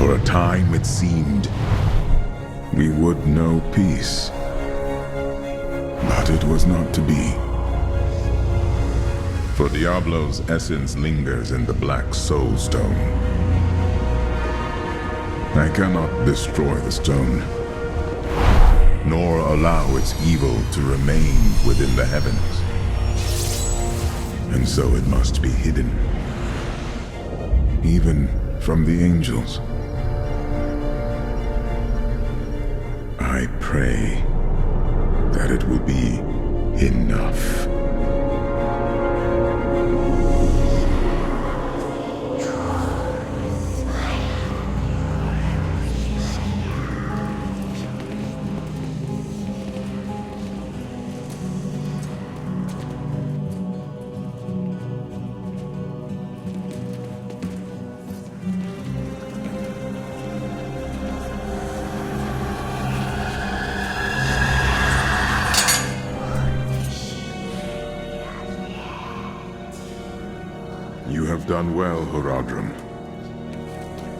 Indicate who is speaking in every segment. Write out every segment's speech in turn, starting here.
Speaker 1: For a time it seemed we would know peace. But it was not to be. For Diablo's essence lingers in the Black Soul Stone. I cannot destroy the stone, nor allow its evil to remain within the heavens. And so it must be hidden, even from the angels. I pray that it will be enough. You have done well, Horadrim.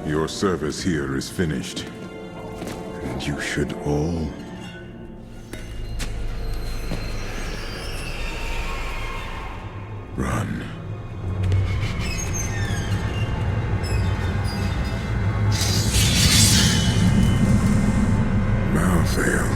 Speaker 1: Your service here is finished. And you should all run. Malthael.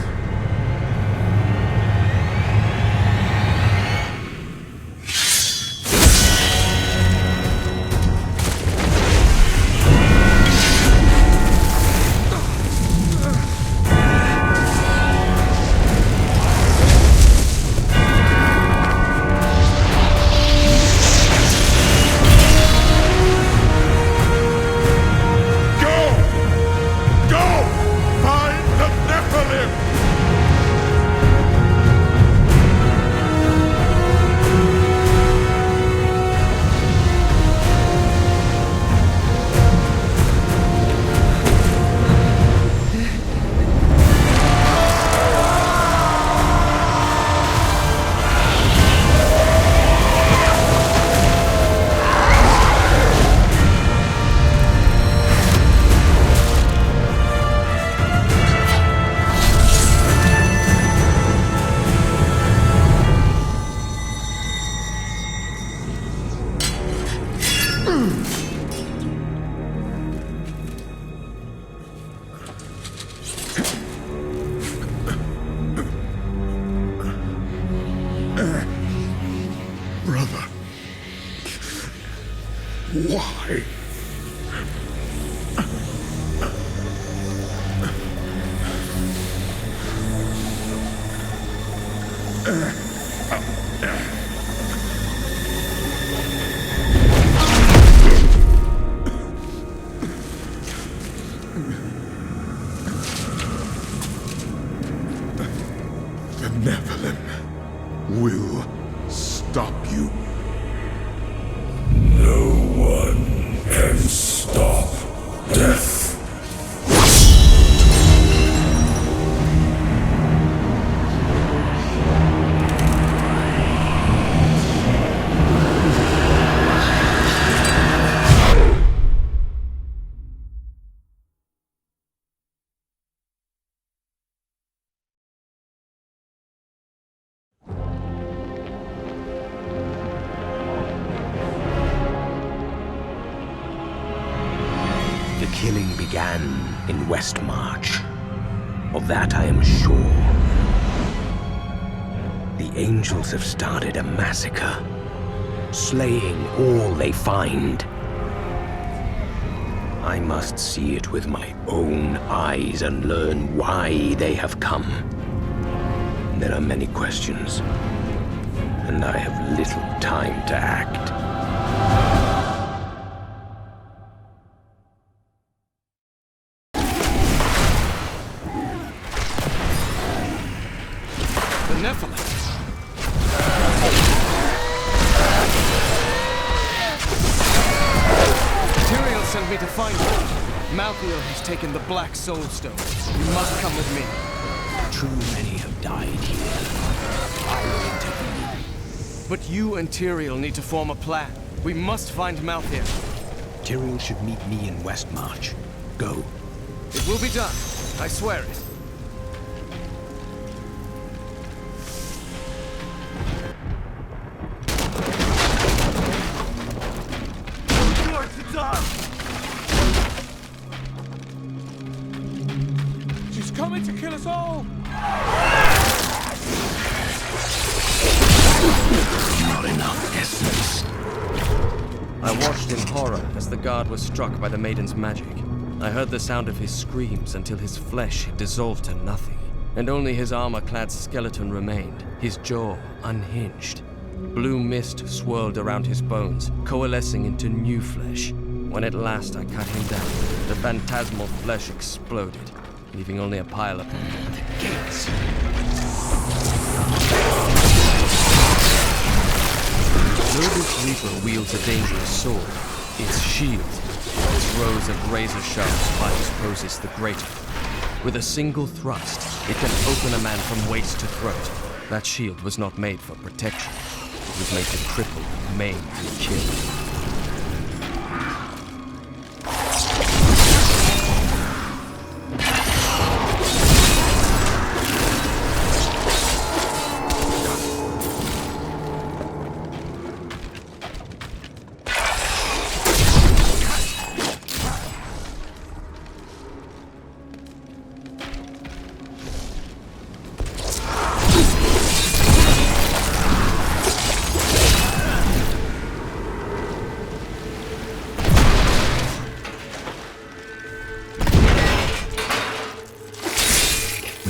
Speaker 1: Brother, why? The Nephilim will stop you.
Speaker 2: No one can stop death.
Speaker 3: The killing began in Westmarch. Of that I am sure. The angels have started a massacre, slaying all they find. I must see it with my own eyes and learn why they have come. There are many questions, and I have little time to act.
Speaker 4: Sent me to find you. Malthael has taken the Black Soul Stone. You must come with me.
Speaker 3: Too many have died here. I will intervene.
Speaker 4: But you and Tyrael need to form a plan. We must find Malthael.
Speaker 3: Tyrael should meet me in Westmarch. Go.
Speaker 4: It will be done. I swear it.
Speaker 5: She's coming to kill us all!
Speaker 3: Not enough essence.
Speaker 4: I watched in horror as the guard was struck by the maiden's magic. I heard the sound of his screams until his flesh had dissolved to nothing, and only his armor-clad skeleton remained, his jaw unhinged. Blue mist swirled around his bones, coalescing into new flesh. When at last I cut him down, the phantasmal flesh exploded, leaving only a pile of
Speaker 3: The gates.
Speaker 4: Though this Reaper wields a dangerous sword, its shield, its rows of razor-sharp spikes poses the greater. With a single thrust, it can open a man from waist to throat. That shield was not made for protection. It was made to cripple, maim, and kill.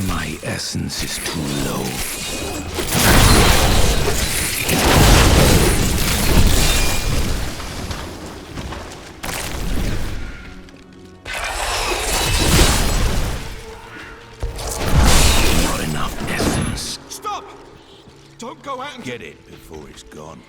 Speaker 3: My essence is too low. Not enough essence.
Speaker 5: Stop! Don't go out and get it before it's gone.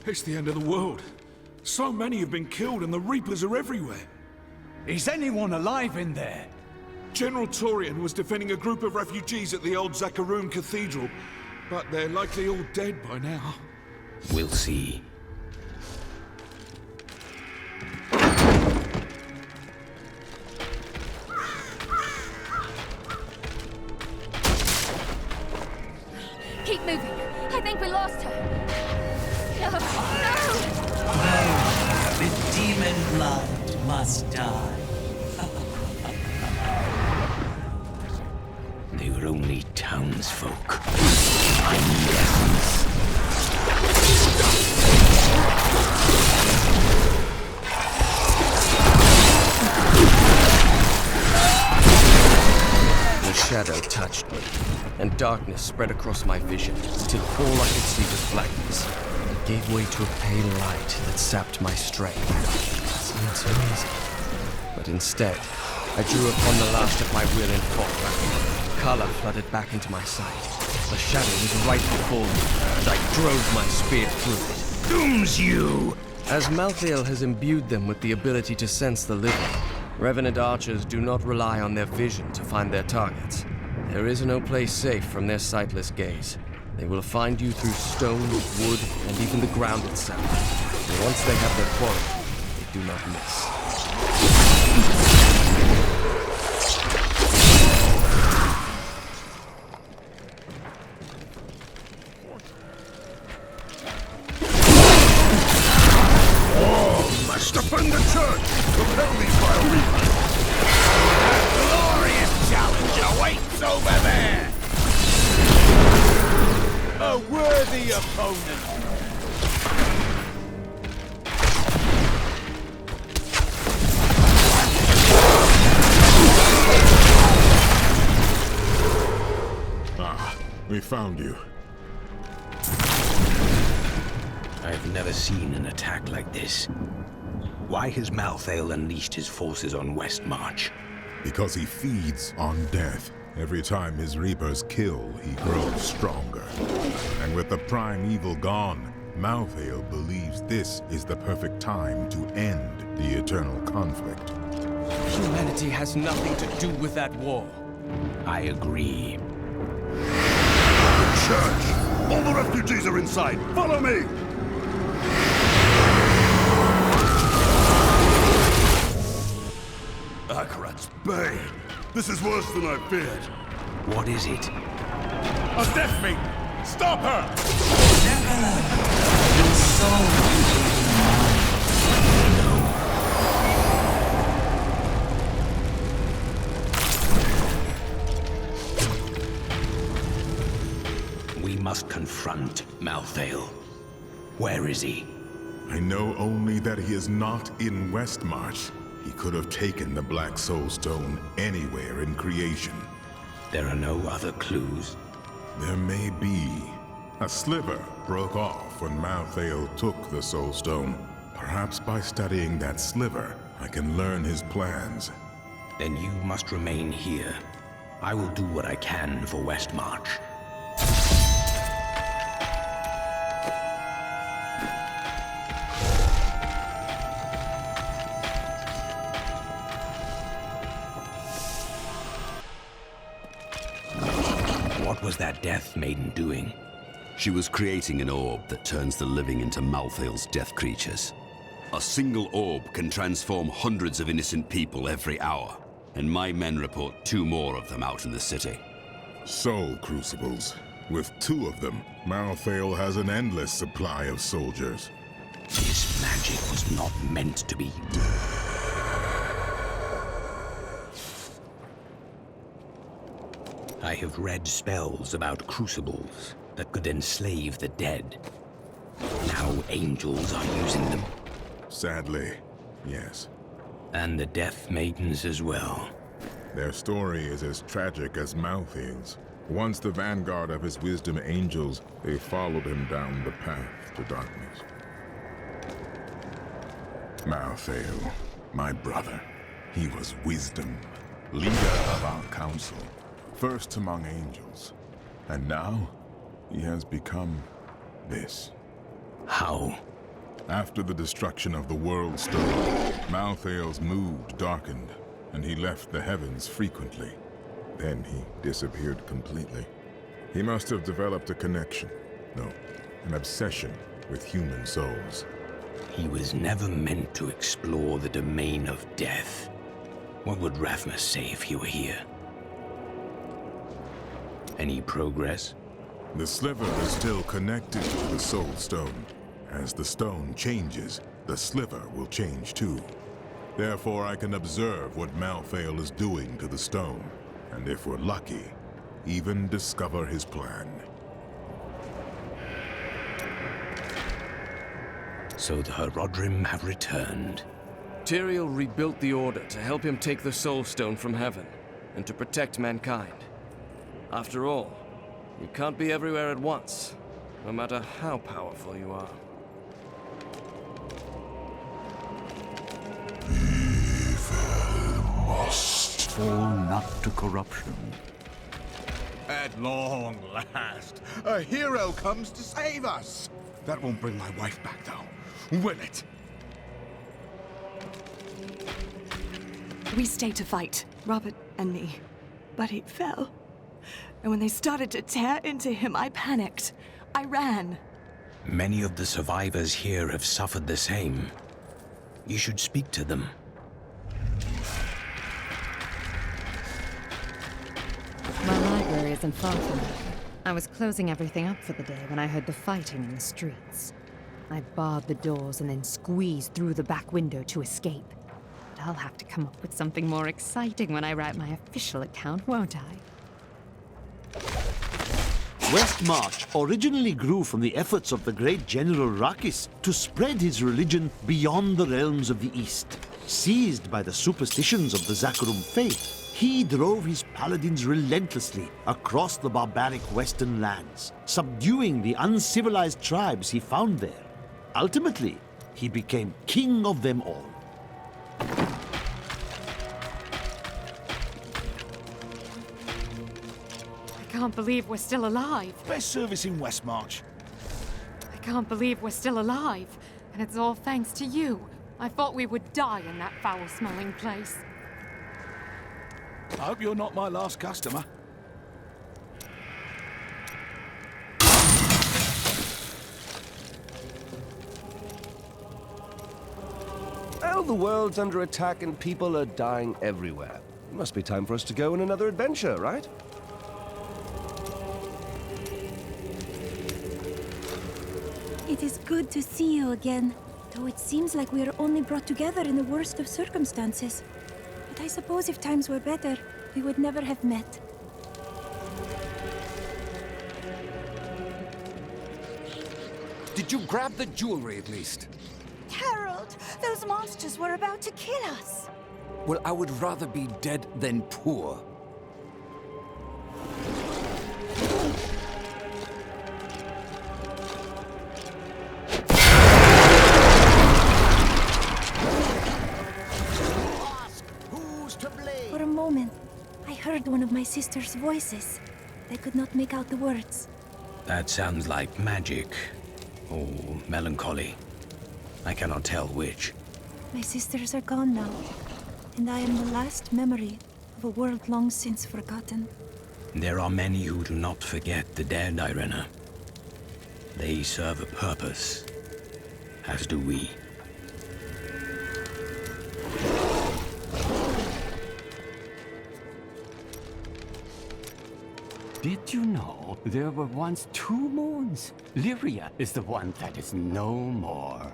Speaker 5: It's the end of the world. So many have been killed and the Reapers are everywhere.
Speaker 6: Is anyone alive in there?
Speaker 5: General Torian was defending a group of refugees at the old Zakharoon Cathedral, but they're likely all dead by now.
Speaker 3: We'll see.
Speaker 7: Keep moving. I think we lost her. No, no!
Speaker 8: The demon blood must die.
Speaker 3: They were only townsfolk. I need essence.
Speaker 4: The shadow touched me, and darkness spread across my vision until all I could see was blackness. It gave way to a pale light that sapped my strength. It seemed so easy. But instead, I drew upon the last of my will and fought back. Color flooded back into my sight. The shadow was right before me, and I drove my spear through it.
Speaker 3: Dooms you!
Speaker 4: As Malthael has imbued them with the ability to sense the living, Revenant archers do not rely on their vision to find their targets. There is no place safe from their sightless gaze. They will find you through stone, wood, and even the ground itself. And once they have their quarry, they do not miss.
Speaker 3: Must defend the church! Propel these vile reapers!
Speaker 6: Glorious challenge awaits over there! A worthy opponent!
Speaker 1: Ah, we found you.
Speaker 3: I've never seen an attack like this. Why has Malthael unleashed his forces on Westmarch?
Speaker 1: Because he feeds on death. Every time his Reapers kill, he grows stronger. And with the prime evil gone, Malthael believes this is the perfect time to end the eternal conflict.
Speaker 6: Humanity
Speaker 4: humanity has nothing to do with that war.
Speaker 3: I agree.
Speaker 2: Church! All the refugees are inside! Follow me! Akarat's Bane! This is worse than I feared.
Speaker 3: What is it?
Speaker 2: A death maiden! Stop her!
Speaker 8: Your soul.
Speaker 3: We must confront Malthael. Where is he?
Speaker 1: I know only that he is not in Westmarch. He could have taken the Black Soul Stone anywhere in creation.
Speaker 3: There are no other clues.
Speaker 1: There may be. A sliver broke off when Malthael took the Soul Stone. Perhaps by studying that sliver, I can learn his plans.
Speaker 3: Then you must remain here. I will do what I can for Westmarch. What was that Death Maiden doing?
Speaker 9: She was creating an orb that turns the living into Malthael's death creatures. A single orb can transform hundreds of innocent people every hour, and my men report 2 more of them out in the city.
Speaker 1: Soul Crucibles. With 2 of them, Malthael has an endless supply of soldiers.
Speaker 3: This magic was not meant to be. I have read spells about crucibles that could enslave the dead. Now angels are using them.
Speaker 1: Sadly, yes.
Speaker 3: And the Death Maidens as well.
Speaker 1: Their story is as tragic as Malthael's. Once the vanguard of his wisdom angels, they followed him down the path to darkness. Malthael, my brother, he was wisdom, leader of our council, first among angels. And now, he has become this.
Speaker 3: How?
Speaker 1: After the destruction of the World Stone, Malthael's mood darkened, and he left the heavens frequently. Then he disappeared completely. He must have developed a connection, no, an obsession with human souls.
Speaker 3: He was never meant to explore the domain of death. What would Rathmus say if he were here? Any progress?
Speaker 1: The sliver is still connected to the Soul Stone. As the stone changes, the sliver will change too. Therefore, I can observe what Malthael is doing to the stone, and if we're lucky, even discover his plan.
Speaker 3: So the Herodrim have returned.
Speaker 4: Tyrael rebuilt the Order to help him take the Soul Stone from heaven, and to protect mankind. After all, you can't be everywhere at once, no matter how powerful you are.
Speaker 2: Evil must fall not to corruption.
Speaker 6: At long last, a hero comes to save us. That won't bring my wife back, though, will it?
Speaker 10: We stayed to fight, Robert and me, but he fell. And when they started to tear into him, I panicked. I ran.
Speaker 3: Many of the survivors here have suffered the same. You should speak to them.
Speaker 11: My library isn't far from here. I was closing everything up for the day when I heard the fighting in the streets. I barred the doors and then squeezed through the back window to escape. But I'll have to come up with something more exciting when I write my official account, won't I?
Speaker 12: Westmarch originally grew from the efforts of the great General Rakis to spread his religion beyond the realms of the East. Seized by the superstitions of the Zakarum faith, he drove his paladins relentlessly across the barbaric western lands, subduing the uncivilized tribes he found there. Ultimately, he became king of them all.
Speaker 11: I can't believe we're still alive.
Speaker 6: Best service in Westmarch.
Speaker 11: I can't believe we're still alive. And it's all thanks to you. I thought we would die in that foul-smelling place.
Speaker 5: I hope you're not my last customer.
Speaker 13: Well, the world's under attack and people are dying everywhere. It must be time for us to go on another adventure, right?
Speaker 7: It is good to see you again, though it seems like we are only brought together in the worst of circumstances. But I suppose if times were better, we would never have met.
Speaker 14: Did you grab the jewelry at least?
Speaker 15: Harold, those monsters were about to kill us.
Speaker 14: Well, I would rather be dead than poor.
Speaker 7: For a moment, I heard one of my sister's voices. I could not make out the words.
Speaker 3: That sounds like magic. Or melancholy. I cannot tell which.
Speaker 7: My sisters are gone now, and I am the last memory of a world long since forgotten.
Speaker 3: There are many who do not forget the dead, Irena. They serve a purpose, as do we.
Speaker 16: Did you know there were once 2 moons? Lyria is the one that is no more.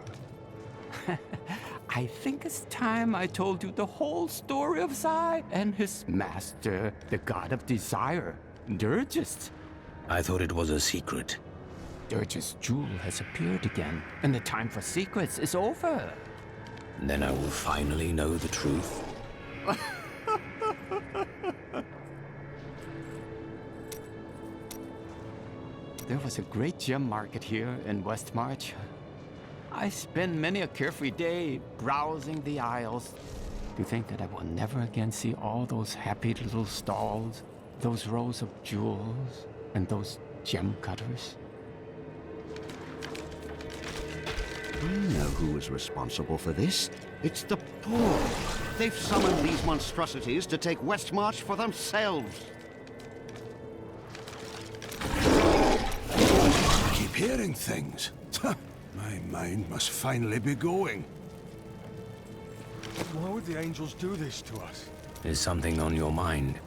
Speaker 16: I think it's time I told you the whole story of Zai and his master, the god of desire, Dirges.
Speaker 3: I thought it was a secret.
Speaker 16: Dirges' jewel has appeared again, and the time for secrets is over.
Speaker 3: Then I will finally know the truth.
Speaker 16: There was a great gem market here in Westmarch. I spend many a carefree day browsing the aisles. To think that I will never again see all those happy little stalls, those rows of jewels, and those gem cutters.
Speaker 12: I know who is responsible for this. It's the poor. They've summoned these monstrosities to take Westmarch for themselves.
Speaker 2: I keep hearing things. My mind must finally be going.
Speaker 17: Why would the angels do this to us?
Speaker 3: Is something on your mind?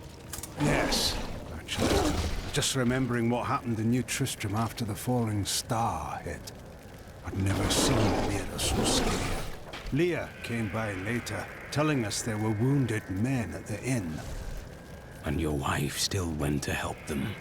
Speaker 2: Yes, actually. Just remembering what happened in New Tristram after the falling star hit. I'd never seen Leah so scared. Leah came by later, telling us there were wounded men at the inn.
Speaker 3: And your wife still went to help them.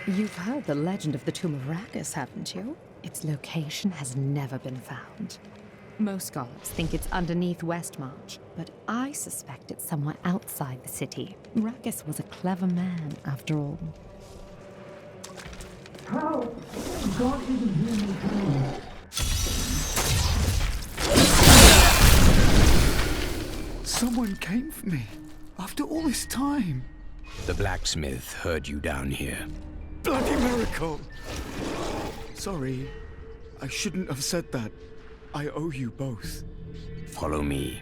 Speaker 11: You've heard the legend of the Tomb of Rakus, haven't you? Its location has never been found. Most scholars think it's underneath Westmarch, but I suspect it's somewhere outside the city. Rakus was a clever man, after all.
Speaker 18: How? God isn't hear me coming.
Speaker 6: Someone came for me, after all this time.
Speaker 3: The blacksmith heard you down here.
Speaker 6: Bloody miracle! Sorry, I shouldn't have said that. I owe you both.
Speaker 3: Follow me.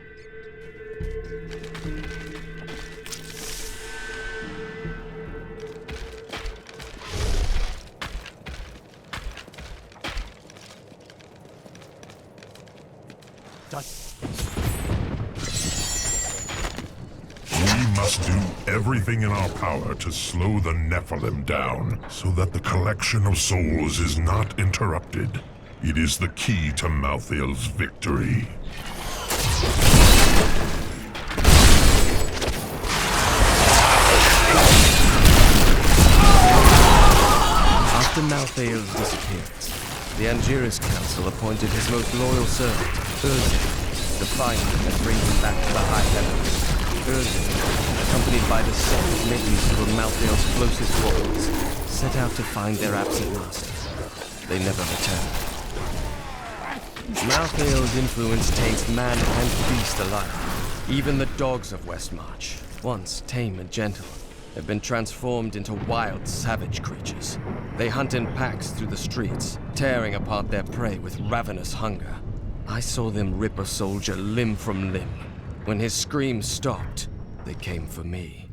Speaker 19: We must do everything in our power to slow the Nephilim down, so that the collection of souls is not interrupted. It is the key to Malthael's victory.
Speaker 4: After Malthael's disappearance, the Angiris Council appointed his most loyal servant, Urzin, to find him and bring him back to the High Heavens. Urzin, accompanied by the 7 maidens who were Malthael's closest followers, set out to find their absent master. they never returned. Malthael's influence taints man and beast alike. Even the dogs of Westmarch, once tame and gentle, have been transformed into wild, savage creatures. They hunt in packs through the streets, tearing apart their prey with ravenous hunger. I saw them rip a soldier limb from limb. When his screams stopped, they came for me.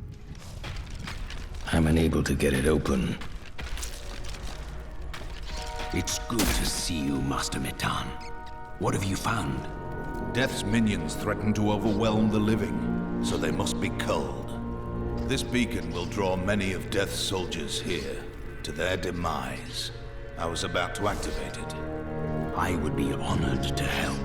Speaker 3: I'm unable to get it open.
Speaker 9: It's good to see you, Master Metan. What have you found?
Speaker 6: Death's minions threaten to overwhelm the living, so they must be culled. This beacon will draw many of Death's soldiers here, to their demise. I was about to activate it.
Speaker 9: I would be honored to help.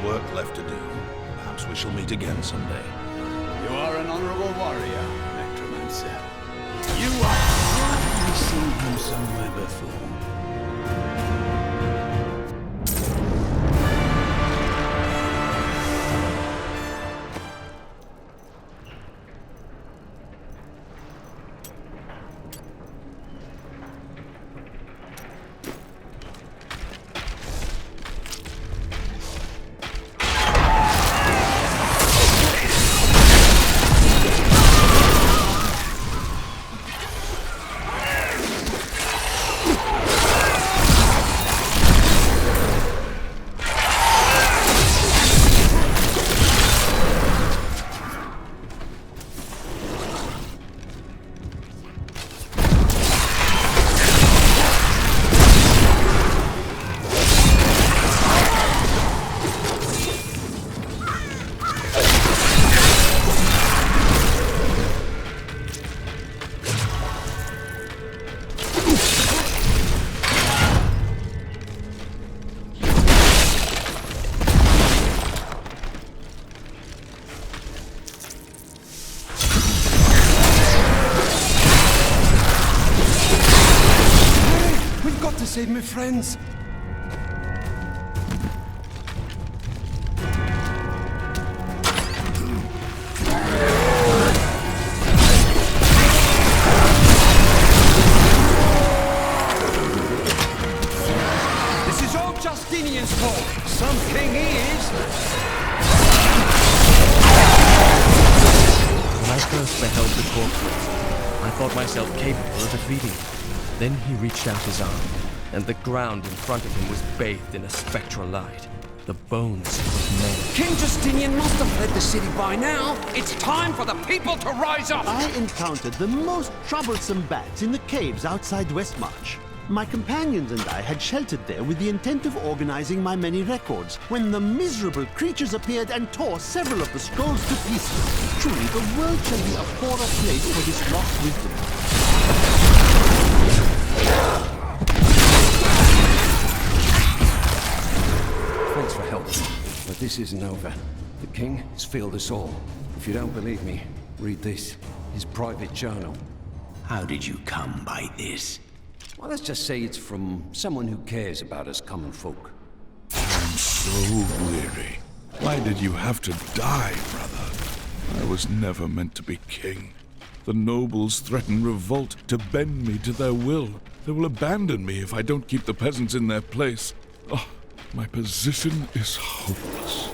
Speaker 6: Work left to do. Perhaps we shall meet again someday.
Speaker 20: You are an honorable warrior, Necromancer. You are... I've seen him somewhere before.
Speaker 2: Save my friends.
Speaker 20: This is all Justinian's fault. Some king he is.
Speaker 4: When I first beheld the corpse, I thought myself capable of defeating him. Then he reached out his arm, and the ground in front of him was bathed in a spectral light. The bones of men.
Speaker 20: King Justinian must have fled the city by now. It's time for the people to rise up!
Speaker 12: I encountered the most troublesome bats in the caves outside Westmarch. My companions and I had sheltered there with the intent of organizing my many records, when the miserable creatures appeared and tore several of the scrolls to pieces. Truly, the world shall be a poorer place for this lost wisdom.
Speaker 20: Thanks for helping, but this isn't over. The king has failed us all. If you don't believe me, read this. His private journal.
Speaker 9: How did you come by this?
Speaker 20: Well, let's just say it's from someone who cares about us common folk.
Speaker 5: I'm so weary. Why did you have to die, brother? I was never meant to be king. The nobles threaten revolt to bend me to their will. They will abandon me if I don't keep the peasants in their place. Oh, my position is hopeless.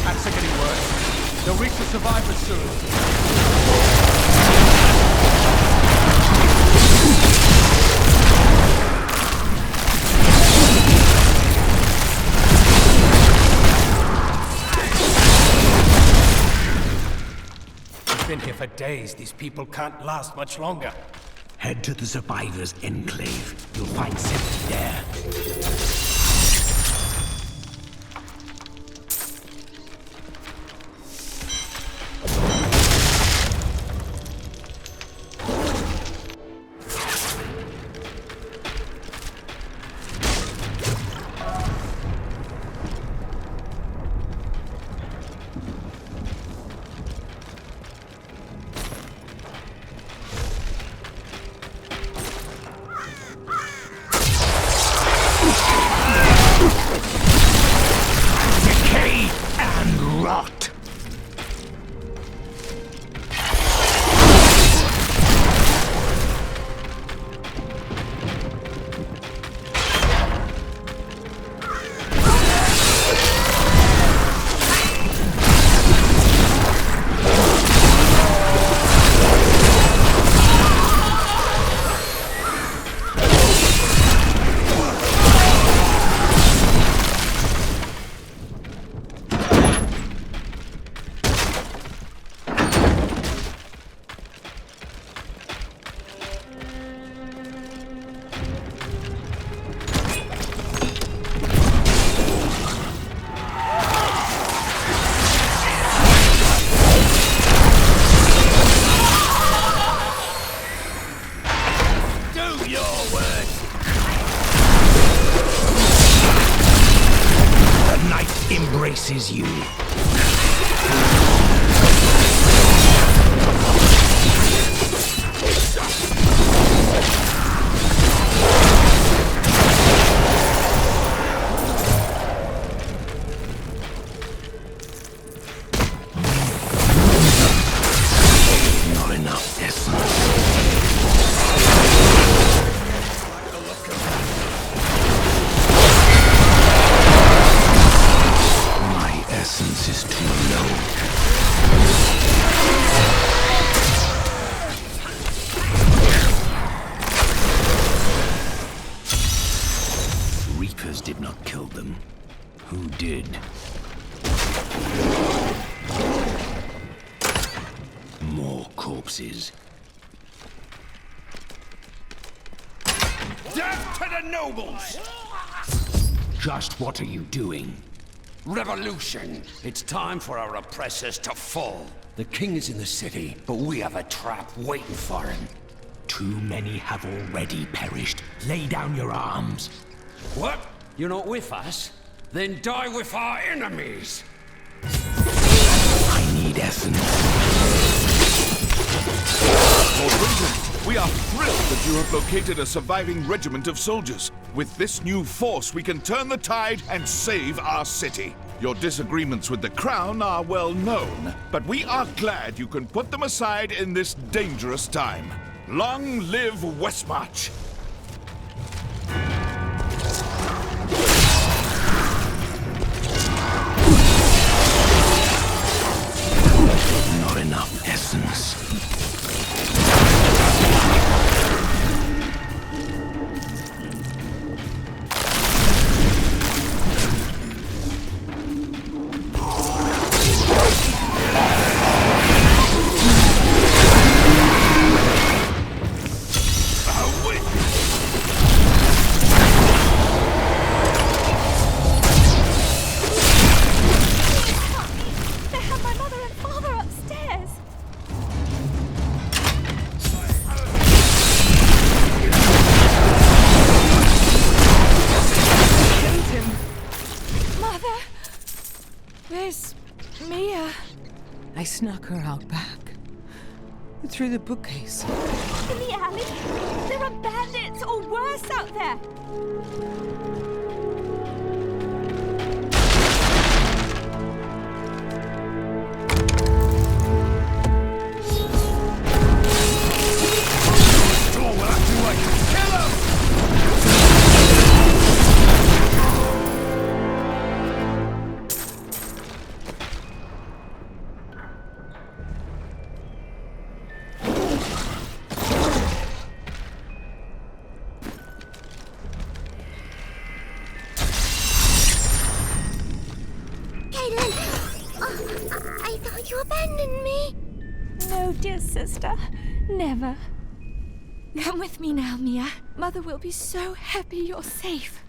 Speaker 20: That's getting worse. They'll reach the survivors soon.
Speaker 21: been here for days. These people can't last much longer.
Speaker 3: Head to the Survivors' Enclave. You'll find safety there. Embraces you. Not enough essence. Essence is too low. Reapers did not kill them. Who did? More corpses.
Speaker 14: Death to the nobles!
Speaker 3: Just what are you doing?
Speaker 14: Revolution! It's time for our oppressors to fall. The king is in the city, but we have a trap waiting for him.
Speaker 3: Too many have already perished. Lay down your arms.
Speaker 14: What? You're not with us? Then die with our enemies!
Speaker 3: I need essence.
Speaker 5: We are thrilled that you have located a surviving regiment of soldiers. With this new force, we can turn the tide and save our city. Your disagreements with the crown are well known, but we are glad you can put them aside in this dangerous time. Long live Westmarch!
Speaker 3: Not enough essence.
Speaker 22: I snuck her out back. Through the bookcase.
Speaker 15: In the alley? There are bandits or worse out there!
Speaker 7: No, dear sister. Never. Come with me now, Mia. Mother will be so happy you're safe.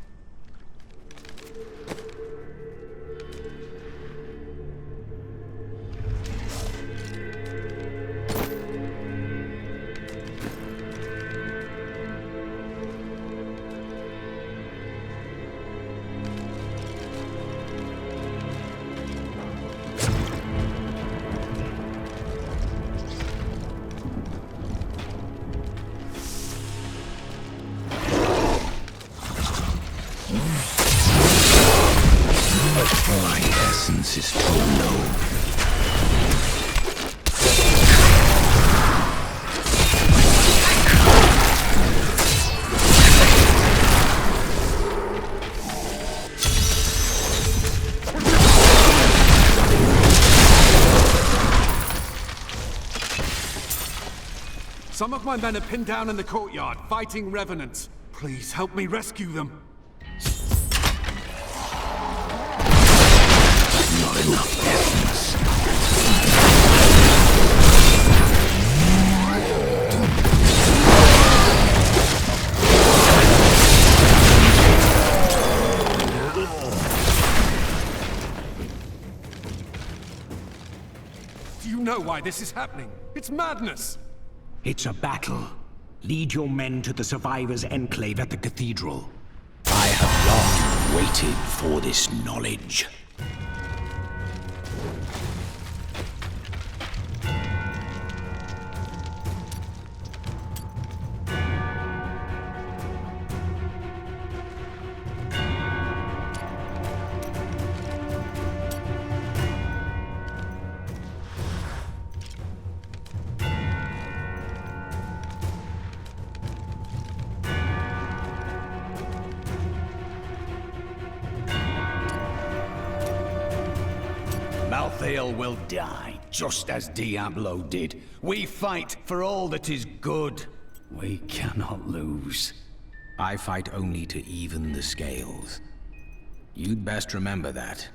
Speaker 3: My essence is too low.
Speaker 1: Some of my men are pinned down in the courtyard, fighting revenants. Please help me rescue them.
Speaker 3: Not enough essence.
Speaker 1: Do you know why this is happening? It's madness!
Speaker 8: It's a battle. Lead your men to the survivors' enclave at the cathedral.
Speaker 3: I have long waited for this knowledge.
Speaker 8: Malthael will die, just as Diablo did. We fight for all that is good. We cannot lose.
Speaker 3: I fight only to even the scales. You'd best remember that.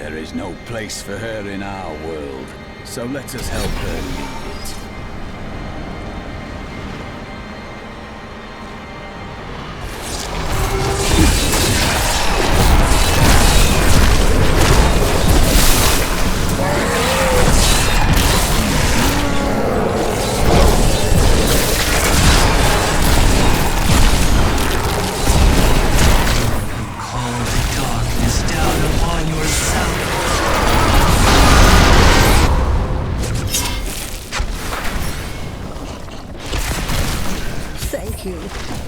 Speaker 8: There is no place for her in our world, so let us help her lead it.
Speaker 10: Thank you.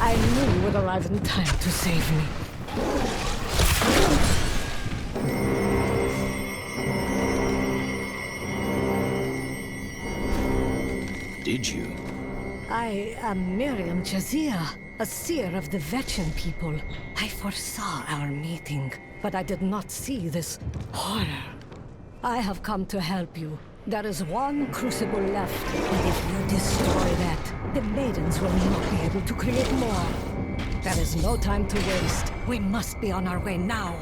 Speaker 10: I knew you would arrive in time to save me.
Speaker 3: Did you?
Speaker 10: I am Miriam Jazia, a seer of the Vetchin people. I foresaw our meeting, but I did not see this horror. I have come to help you. There is one crucible left, and if you destroy that, the maidens will not be able to create more. There is no time to waste. We must be on our way now.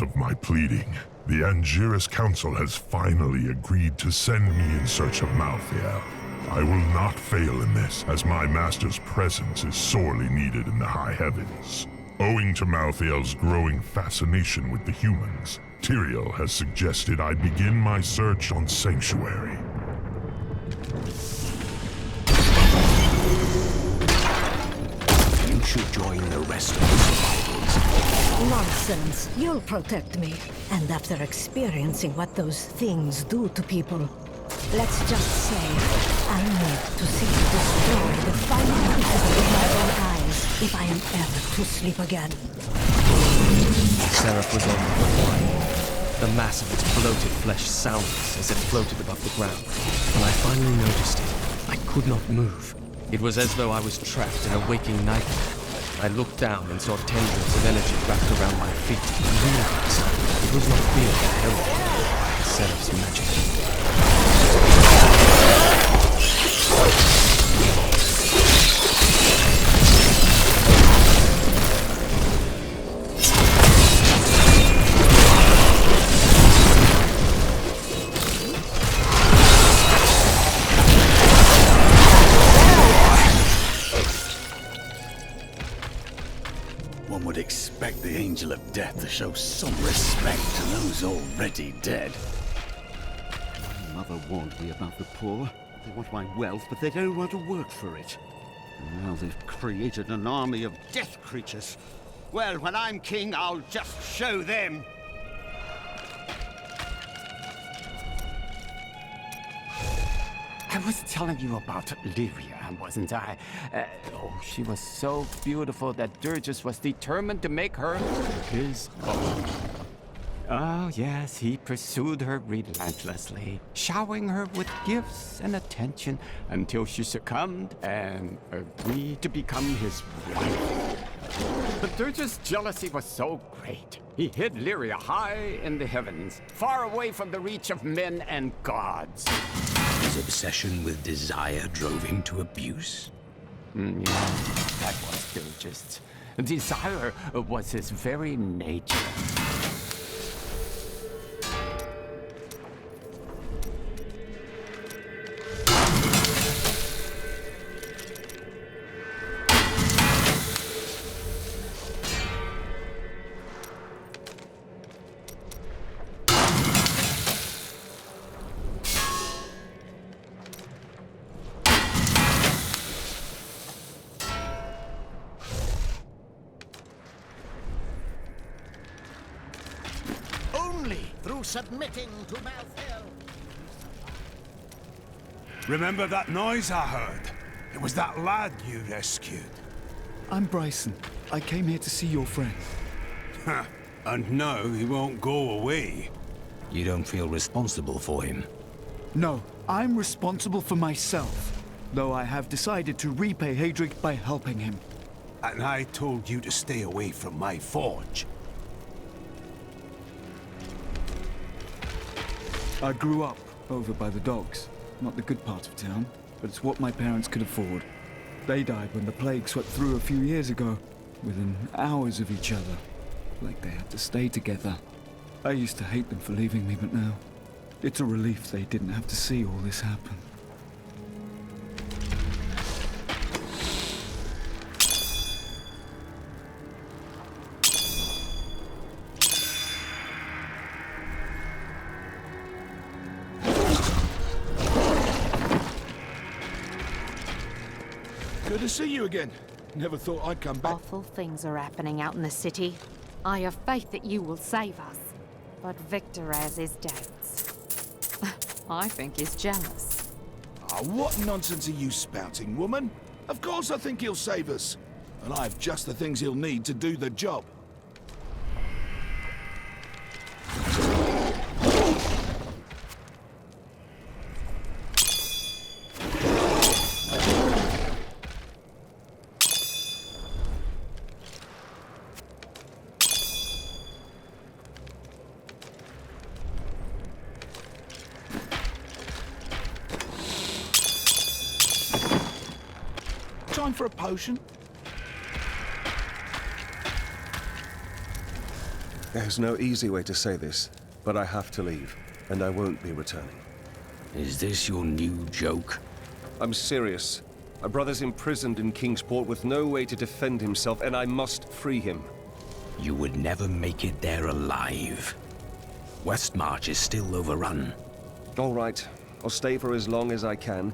Speaker 19: Of my pleading, the Angiris Council has finally agreed to send me in search of Malthael. I will not fail in this, as my master's presence is sorely needed in the high heavens. Owing to Malthael's growing fascination with the humans, Tyrael has suggested I begin my search on Sanctuary.
Speaker 3: You should join the rest of the survivors.
Speaker 10: Nonsense. You'll protect me. And after experiencing what those things do to people, let's just say I need to see you destroy the final crucible with my own eyes if I am ever to sleep again.
Speaker 4: Seraph was on the line. The mass of its bloated flesh soundless as it floated above the ground. When I finally noticed it, I could not move. It was as though I was trapped in a waking nightmare. I looked down and saw tendrils of energy wrapped around my feet and realized it was not fear that held me, but Seraph's magic.
Speaker 8: One would expect the Angel of Death to show some respect to those already dead.
Speaker 12: My mother warned me about the poor. They want my wealth, but they don't want to work for it. And now they've created an army of death creatures. Well, when I'm king, I'll just show them.
Speaker 16: I was telling you about Lyria, wasn't I? Oh, she was so beautiful that Durgus was determined to make her his own. Oh, yes, he pursued her relentlessly, showering her with gifts and attention until she succumbed and agreed to become his wife. But Durgus' jealousy was so great, he hid Lyria high in the heavens, far away from the reach of men and gods.
Speaker 3: His obsession with desire drove him to abuse?
Speaker 16: Yeah, that was Durgus. Desire was his very nature.
Speaker 12: Through submitting to Malthael.
Speaker 2: Remember that noise I heard? It was that lad you rescued.
Speaker 13: I'm Bryson. I came here to see your friend.
Speaker 2: And now he won't go away.
Speaker 3: You don't feel responsible for him?
Speaker 13: No, I'm responsible for myself, though I have decided to repay Hadric by helping him.
Speaker 2: And I told you to stay away from my forge.
Speaker 13: I grew up over by the docks. Not the good part of town, but it's what my parents could afford. They died when the plague swept through a few years ago, within hours of each other. Like they had to stay together. I used to hate them for leaving me, but now it's a relief they didn't have to see all this happen.
Speaker 5: Good to see you again. Never thought I'd come back.
Speaker 11: Awful things are happening out in the city. I have faith that you will save us. But Victor has his doubts. I think he's jealous.
Speaker 5: Ah, what nonsense are you spouting, woman? Of course I think he'll save us. And I have just the things he'll need to do the job. Time for a potion?
Speaker 17: There's no easy way to say this, but I have to leave, and I won't be returning.
Speaker 3: Is this your new joke?
Speaker 17: I'm serious. My brother's imprisoned in Kingsport with no way to defend himself, and I must free him.
Speaker 3: You would never make it there alive. Westmarch is still overrun.
Speaker 17: All right, I'll stay for as long as I can,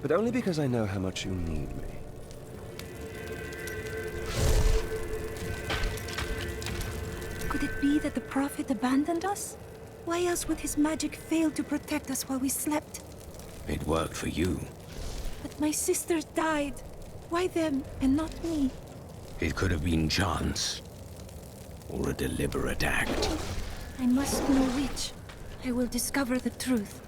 Speaker 17: but only because I know how much you need me.
Speaker 7: Could it be that the Prophet abandoned us? Why else would his magic fail to protect us while we slept?
Speaker 3: It worked for you.
Speaker 7: But my sisters died. Why them and not me?
Speaker 3: It could have been chance. Or a deliberate act.
Speaker 7: I must know which. I will discover the truth.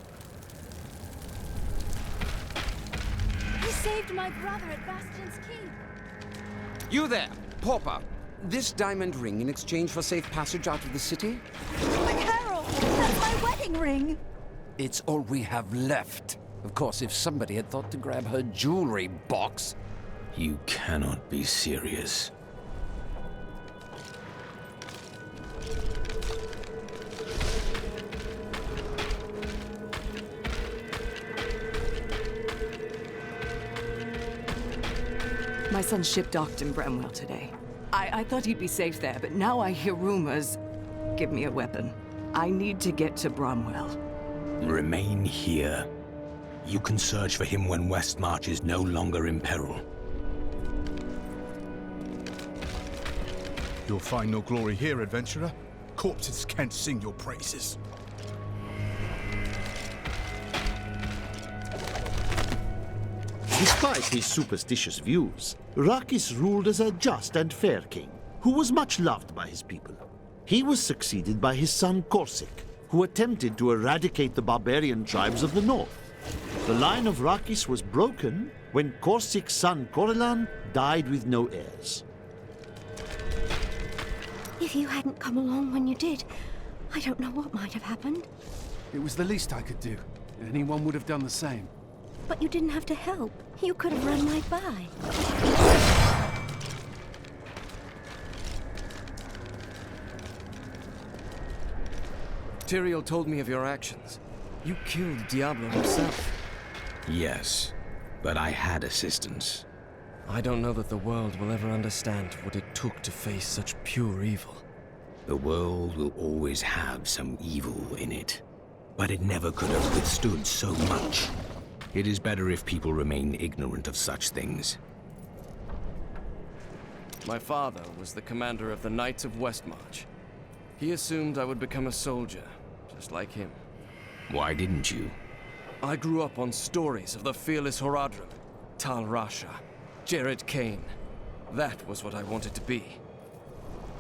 Speaker 15: He saved my brother at Bastion's Keep.
Speaker 14: You there, pauper. This diamond ring in exchange for safe passage out of the city?
Speaker 15: But Harold, that's my wedding ring!
Speaker 14: It's all we have left. Of course, if somebody had thought to grab her jewelry box.
Speaker 3: You cannot be serious.
Speaker 23: My son's ship docked in Bramwell today. I thought he'd be safe there, but now I hear rumors. Give me a weapon. I need to get to Bramwell.
Speaker 3: Remain here. You can search for him when Westmarch is no longer in peril.
Speaker 24: You'll find no glory here, adventurer. Corpses can't sing your praises.
Speaker 12: Despite his superstitious views, Rakis ruled as a just and fair king, who was much loved by his people. He was succeeded by his son Corsic, who attempted to eradicate the barbarian tribes of the north. The line of Rakis was broken when Corsic's son Corellan died with no heirs.
Speaker 15: If you hadn't come along when you did, I don't know what might have happened.
Speaker 1: It was the least I could do. Anyone would have done the same.
Speaker 15: But you didn't have to help. You could have run right by.
Speaker 4: Tyrael told me of your actions. You killed Diablo himself.
Speaker 3: Yes, but I had assistance.
Speaker 4: I don't know that the world will ever understand what it took to face such pure evil.
Speaker 3: The world will always have some evil in it, but it never could have withstood so much. It is better if people remain ignorant of such things.
Speaker 4: My father was the commander of the Knights of Westmarch. He assumed I would become a soldier, just like him.
Speaker 3: Why didn't you?
Speaker 4: I grew up on stories of the fearless Horadrim, Tal Rasha, Jared Kane. That was what I wanted to be.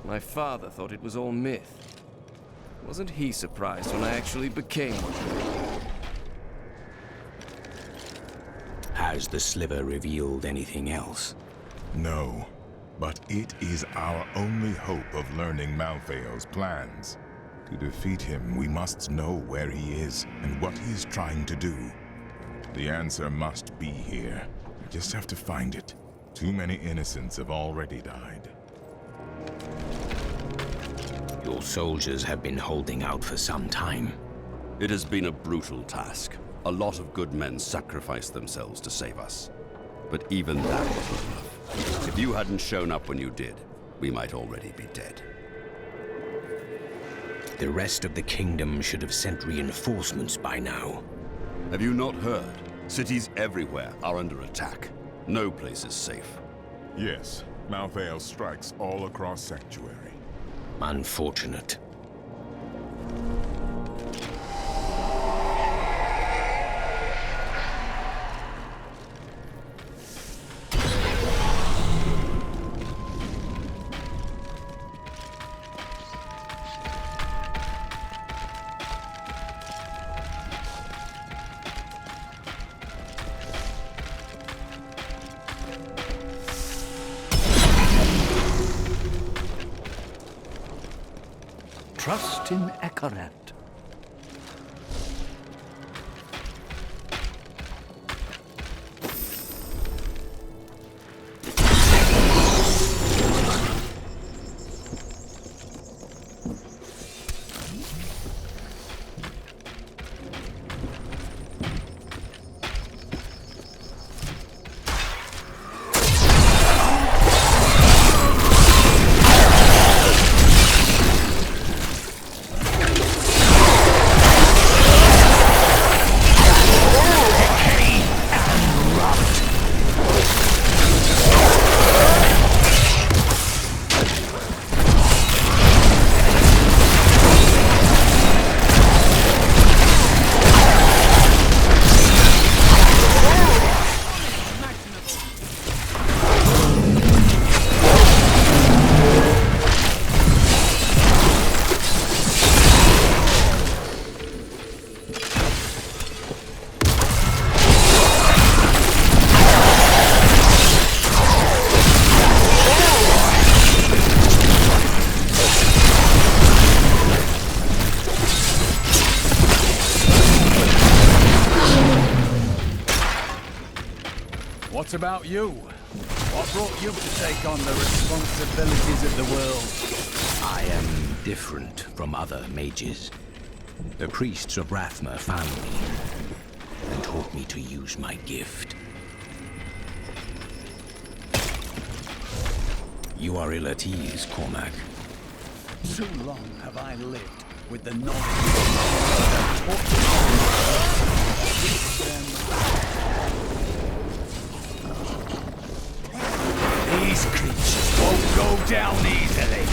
Speaker 4: My father thought it was all myth. Wasn't he surprised when I actually became one?
Speaker 3: Has the sliver revealed anything else?
Speaker 6: No, but it is our only hope of learning Malthael's plans. To defeat him, we must know where he is and what he is trying to do. The answer must be here. We just have to find it. Too many innocents have already died.
Speaker 3: Your soldiers have been holding out for some time.
Speaker 9: It has been a brutal task. A lot of good men sacrificed themselves to save us. But even that wasn't enough. If you hadn't shown up when you did, we might already be dead.
Speaker 3: The rest of the kingdom should have sent reinforcements by now.
Speaker 9: Have you not heard? Cities everywhere are under attack. No place is safe.
Speaker 6: Yes, Malthael strikes all across Sanctuary.
Speaker 3: Unfortunate.
Speaker 8: Trust in Ekaret. What about you? What brought you to take on the responsibilities of the world?
Speaker 3: I am different from other mages. The priests of Rathma found me and taught me to use my gift. You are ill at ease, Cormac.
Speaker 8: Too long have I lived with the knowledge These creatures won't go down easily.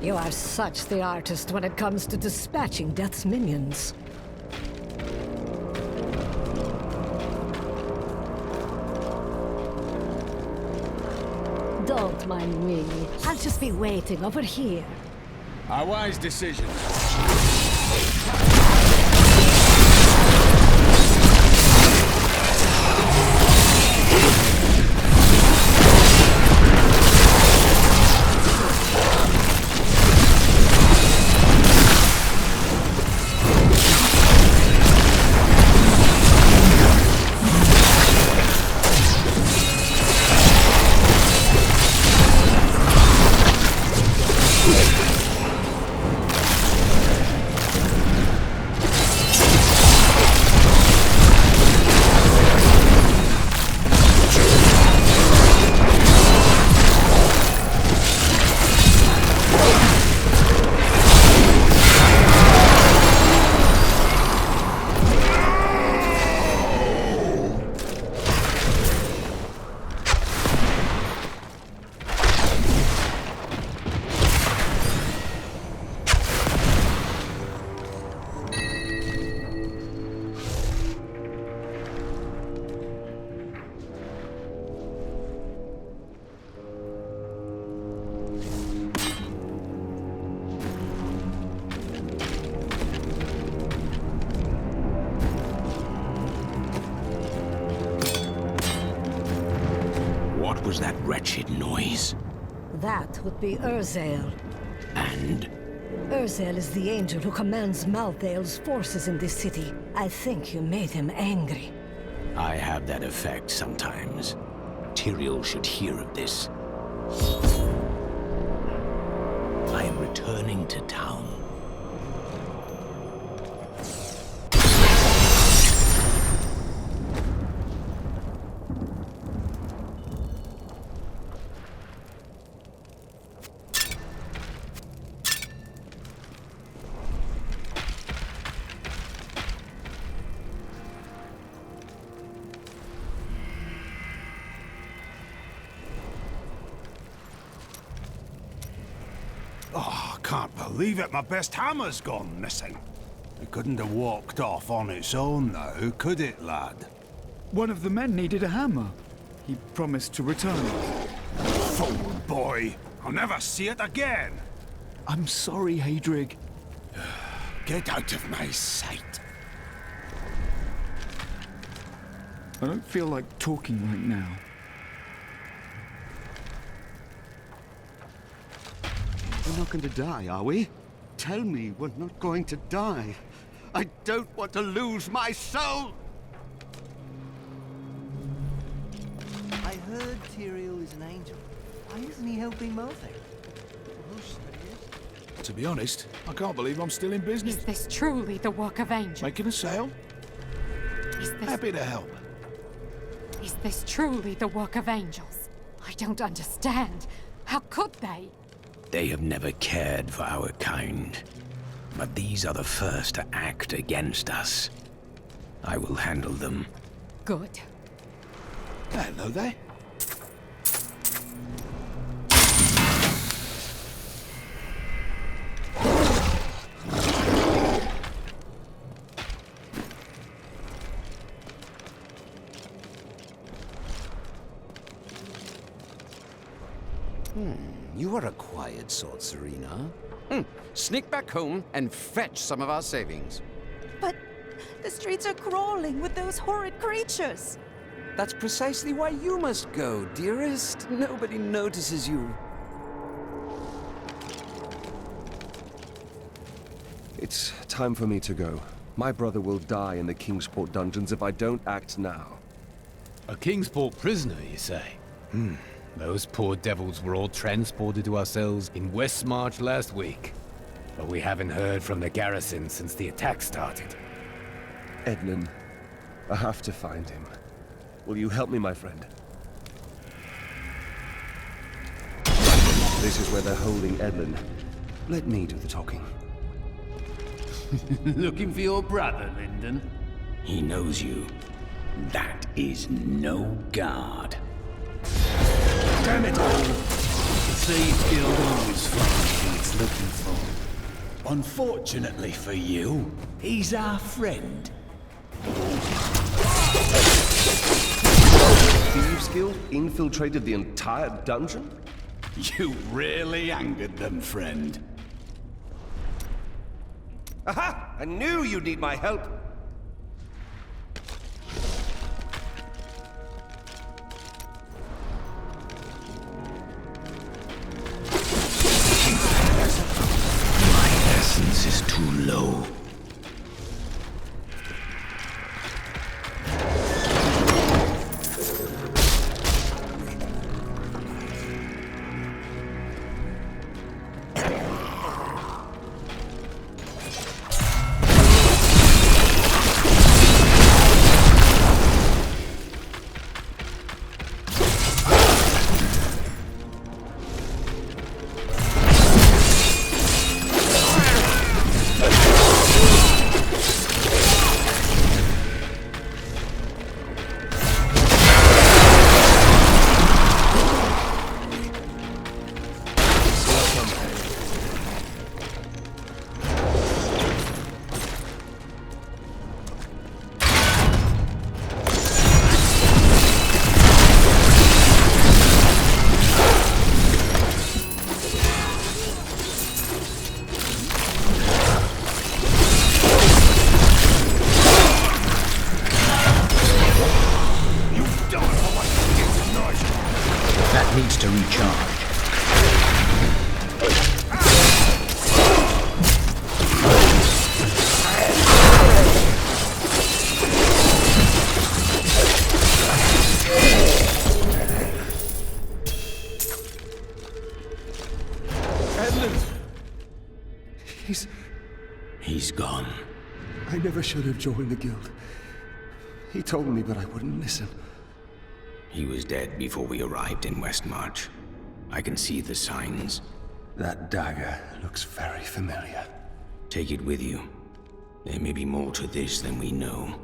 Speaker 10: You are such the artist when it comes to dispatching Death's minions. Don't mind me. I'll just be waiting over here.
Speaker 8: A wise decision.
Speaker 3: was that wretched noise?
Speaker 10: That would be Urzael.
Speaker 3: And?
Speaker 10: Urzael is the angel who commands Malthael's forces in this city. I think you made him angry.
Speaker 3: I have that effect sometimes. Tyrael should hear of this. I am returning to town.
Speaker 2: Oh, I can't believe it. My best hammer's gone missing. It couldn't have walked off on its own now, could it, lad?
Speaker 13: One of the men needed a hammer. He promised to return it.
Speaker 2: Fool boy! I'll never see it again!
Speaker 13: I'm sorry, Hadrig.
Speaker 2: Get out of my sight.
Speaker 13: I don't feel like talking right now.
Speaker 18: We're not going to die, are we? Tell me we're not going to die. I don't want to lose my soul!
Speaker 20: I heard Tyrael is an angel. Why isn't he helping Malthael?
Speaker 5: To be honest, I can't believe I'm still in business.
Speaker 11: Is this truly the work of angels?
Speaker 5: Making a sale? Happy to help.
Speaker 11: Is this truly the work of angels? I don't understand. How could they?
Speaker 3: They have never cared for our kind. But these are the first to act against us. I will handle them.
Speaker 11: Good.
Speaker 5: Hello there.
Speaker 14: You are a quiet sort, Serena. Sneak back home and fetch some of our savings.
Speaker 15: But the streets are crawling with those horrid creatures.
Speaker 14: That's precisely why you must go, dearest. Nobody notices you.
Speaker 17: It's time for me to go. My brother will die in the Kingsport dungeons if I don't act now.
Speaker 21: A Kingsport prisoner, you say? Those poor devils were all transported to our cells in Westmarch last week. But we haven't heard from the garrison since the attack started.
Speaker 17: Edlin, I have to find him. Will you help me, my friend? This is where they're holding Edlin. Let me do the talking.
Speaker 8: Looking for your brother, Lyndon?
Speaker 3: He knows you. That is no guard.
Speaker 8: Damn it all! The Thieves Guild always finds who it's looking for. Unfortunately for you, he's our friend.
Speaker 17: Thieves Guild infiltrated the entire dungeon?
Speaker 8: You really angered them, friend.
Speaker 17: Aha! I knew you'd need my help!
Speaker 3: My essence is too low. He's gone.
Speaker 18: I never should have joined the guild. He told me, but I wouldn't listen.
Speaker 3: He was dead before we arrived in Westmarch. I can see the signs.
Speaker 18: That dagger looks very familiar.
Speaker 3: Take it with you. There may be more to this than we know.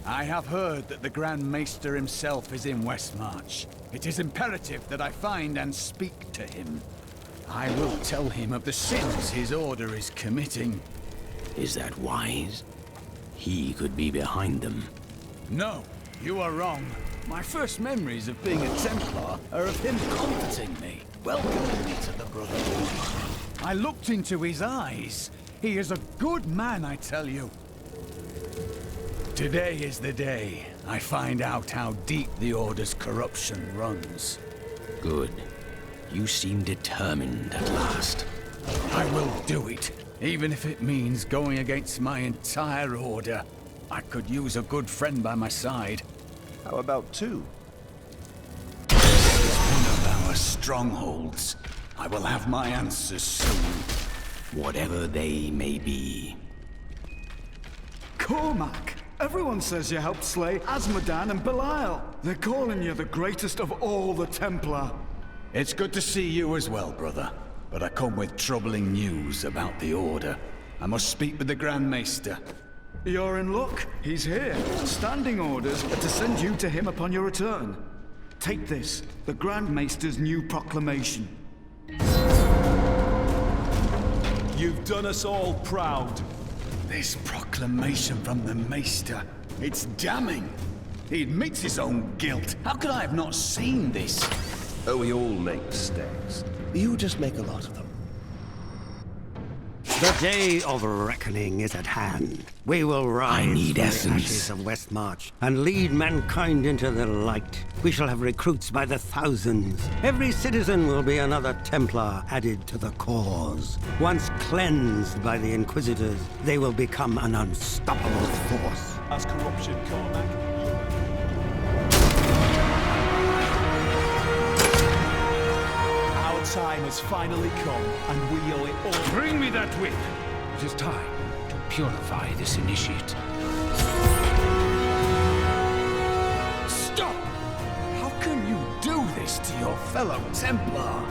Speaker 8: I have heard that the Grand Maester himself is in Westmarch. It is imperative that I find and speak to him. I will tell him of the sins his order is committing.
Speaker 3: Is that wise? He could be behind them.
Speaker 8: No, you are wrong. My first memories of being a Templar are of him comforting me, welcoming me to the Brotherhood. I looked into his eyes. He is a good man, I tell you. Today is the day I find out how deep the Order's corruption runs.
Speaker 3: Good. You seem determined at last.
Speaker 8: I will do it, even if it means going against my entire Order. I could use a good friend by my side.
Speaker 17: How about two?
Speaker 8: This is one of our strongholds. I will have my answers soon.
Speaker 3: Whatever they may be.
Speaker 13: Cormac! Everyone says you helped slay Asmodan and Belial. They're calling you the greatest of all the Templar.
Speaker 8: It's good to see you as well, brother. But I come with troubling news about the Order. I must speak with the Grand Maester.
Speaker 13: You're in luck. He's here. Standing orders are to send you to him upon your return. Take this, the Grand Maester's new proclamation.
Speaker 8: You've done us all proud. This proclamation from the Maester, it's damning. He admits his own guilt. How could I have not seen this?
Speaker 17: Oh, we all make mistakes. You just make a lot of them.
Speaker 7: The day of reckoning is at hand. We will rise from the ashes of Westmarch and lead mankind into the light. We shall have recruits by the thousands. Every citizen will be another Templar added to the cause. Once cleansed by the Inquisitors, they will become an unstoppable force.
Speaker 1: As corruption, Cormac. Our time has finally come, and we owe it all.
Speaker 21: Bring me that whip! It is time to purify this initiate.
Speaker 8: Stop! How can you do this to your fellow Templar?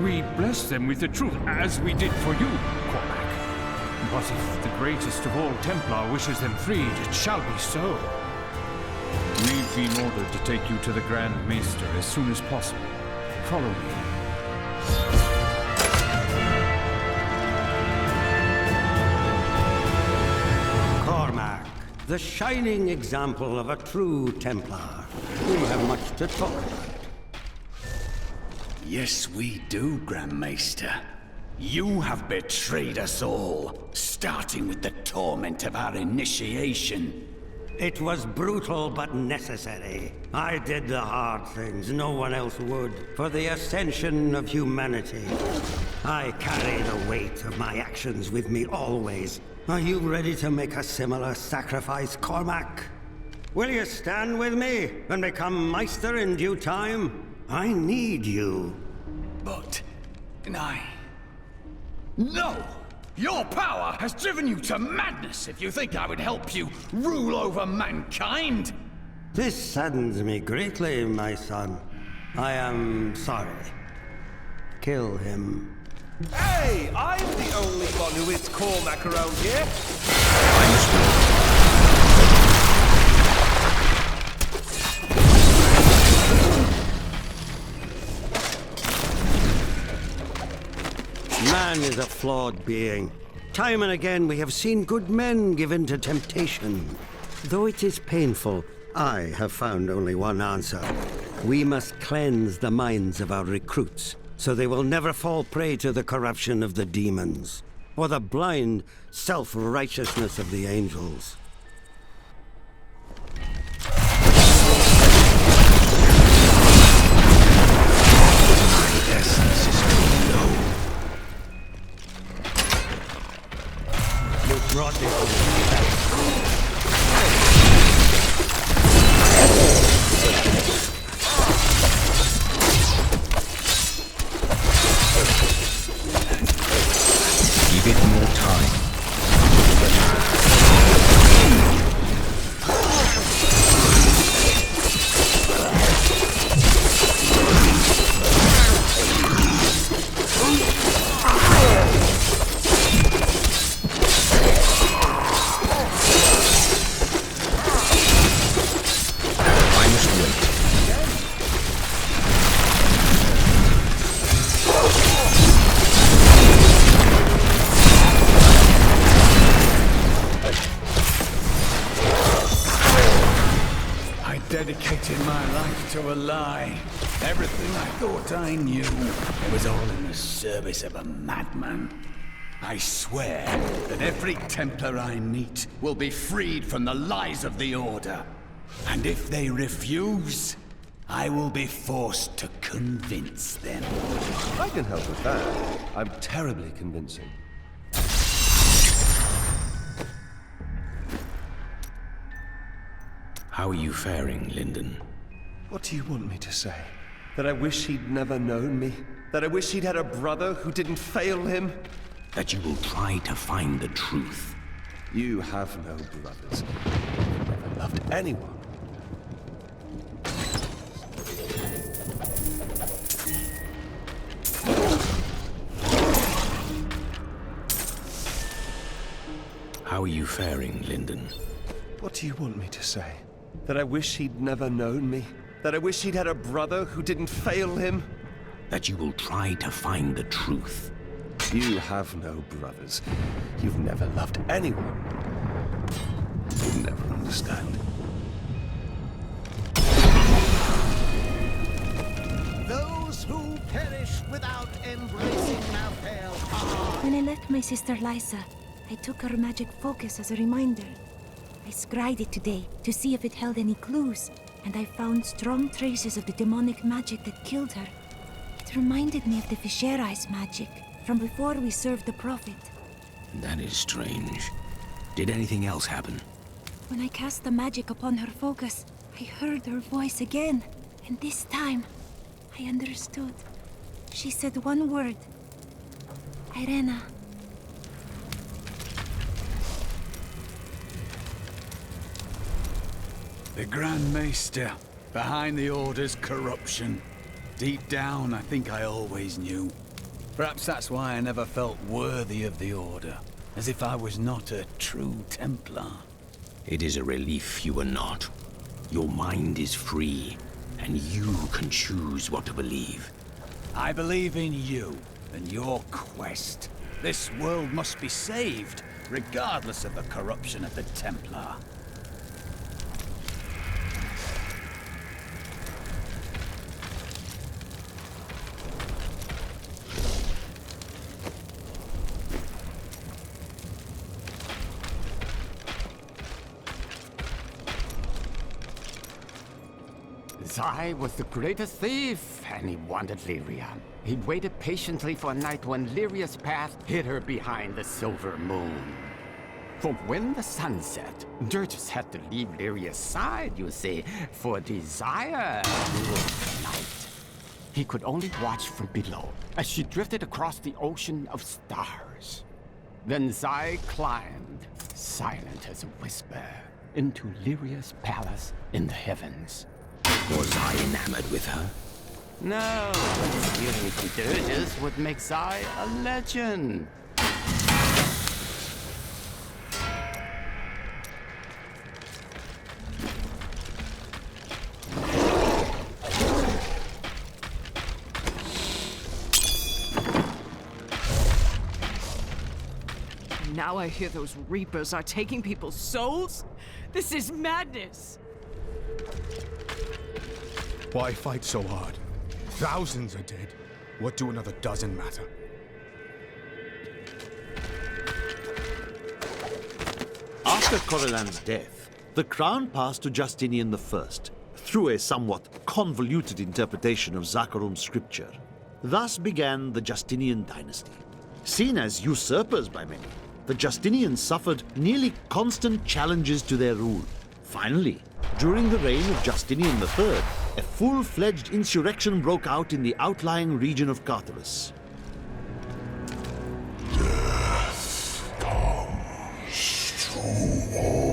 Speaker 21: We bless them with the truth, as we did for you, Cormac. But if the greatest of all Templar wishes them freed, it shall be so. We've been ordered to take you to the Grand Maester as soon as possible. Follow me.
Speaker 7: Cormac, the shining example of a true Templar. We have much to talk about.
Speaker 8: Yes, we do, Grand Maester. You have betrayed us all, starting with the torment of our initiation.
Speaker 7: It was brutal but necessary. I did the hard things no one else would, for the ascension of humanity. I carry the weight of my actions with me always. Are you ready to make a similar sacrifice, Cormac? Will you stand with me and become Meister in due time? I need you.
Speaker 8: But... No! Your power has driven you to madness if you think I would help you rule over mankind!
Speaker 7: This saddens me greatly, my son. I am sorry. Kill him.
Speaker 17: Hey! I'm the only one who is Cormac around here!
Speaker 7: Man is a flawed being. Time and again we have seen good men given to temptation. Though it is painful, I have found only one answer. We must cleanse the minds of our recruits, so they will never fall prey to the corruption of the demons, or the blind self-righteousness of the angels. Brought this
Speaker 8: my life to a lie. Everything I thought I knew, it was all in the service of a madman. I swear that every Templar I meet will be freed from the lies of the Order. And if they refuse, I will be forced to convince them.
Speaker 17: I can help with that. I'm terribly convincing.
Speaker 3: How are you faring, Lyndon?
Speaker 17: What do you want me to say? That I wish he'd never known me? That I wish he'd had a brother who didn't fail him?
Speaker 3: That you will try to find the truth.
Speaker 17: You have no brothers. You've never loved anyone.
Speaker 3: How are you faring, Lyndon?
Speaker 17: What do you want me to say? That I wish he'd never known me? That I wish he'd had a brother who didn't fail him?
Speaker 3: That you will try to find the truth.
Speaker 17: You have no brothers. You've never loved anyone. You'll never understand.
Speaker 16: Those who perish without embracing Malfail are...
Speaker 15: When I left my sister Lysa, I took her magic focus as a reminder. I scryed it today to see if it held any clues, and I found strong traces of the demonic magic that killed her. It reminded me of the Fisherai's magic from before we served the Prophet.
Speaker 3: That is strange. Did anything else happen?
Speaker 15: When I cast the magic upon her focus, I heard her voice again, and this time, I understood. She said one word. Irena.
Speaker 8: The Grand Maester, behind the Order's corruption. Deep down, I think I always knew. Perhaps that's why I never felt worthy of the Order, as if I was not a true Templar.
Speaker 3: It is a relief you are not. Your mind is free, and you can choose what to believe.
Speaker 8: I believe in you and your quest. This world must be saved, regardless of the corruption of the Templar.
Speaker 19: Zai was the greatest thief, and he wanted Lyria. He'd waited patiently for a night when Lyria's path hid her behind the silver moon. For when the sun set, Dirges had to leave Lyria's side, you see, for desire ruled the night. He could only watch from below as she drifted across the ocean of stars. Then Zai climbed, silent as a whisper, into Lyria's palace in the heavens.
Speaker 3: Was I enamored with her?
Speaker 19: No, but stealing from Dirges would make Zai a legend.
Speaker 22: Now I hear those Reapers are taking people's souls? This is madness!
Speaker 24: Why fight so hard? Thousands are dead. What do another dozen matter?
Speaker 12: After Corellan's death, the crown passed to Justinian I, through a somewhat convoluted interpretation of Zakharum's scripture. Thus began the Justinian dynasty. Seen as usurpers by many, the Justinians suffered nearly constant challenges to their rule. Finally, during the reign of Justinian III, a full-fledged insurrection broke out in the outlying region of Carthagos.
Speaker 5: Death comes to all.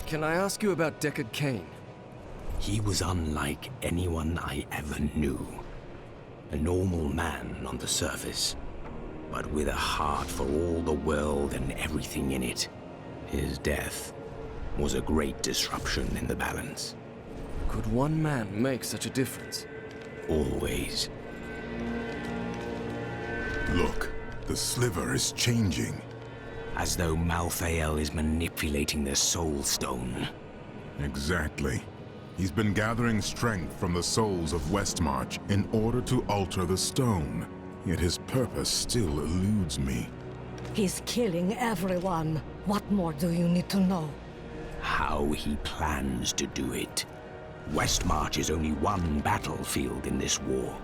Speaker 4: Can I ask you about Deckard Cain?
Speaker 3: He was unlike anyone I ever knew. A normal man on the surface, but with a heart for all the world and everything in it. His death was a great disruption in the balance.
Speaker 4: Could one man make such a difference?
Speaker 3: Always.
Speaker 6: Look, the sliver is changing.
Speaker 3: As though Malfael is manipulating the Soul Stone.
Speaker 6: Exactly. He's been gathering strength from the souls of Westmarch in order to alter the stone. Yet his purpose still eludes me.
Speaker 2: He's killing everyone. What more do you need to know?
Speaker 3: How he plans to do it. Westmarch is only one battlefield in this war.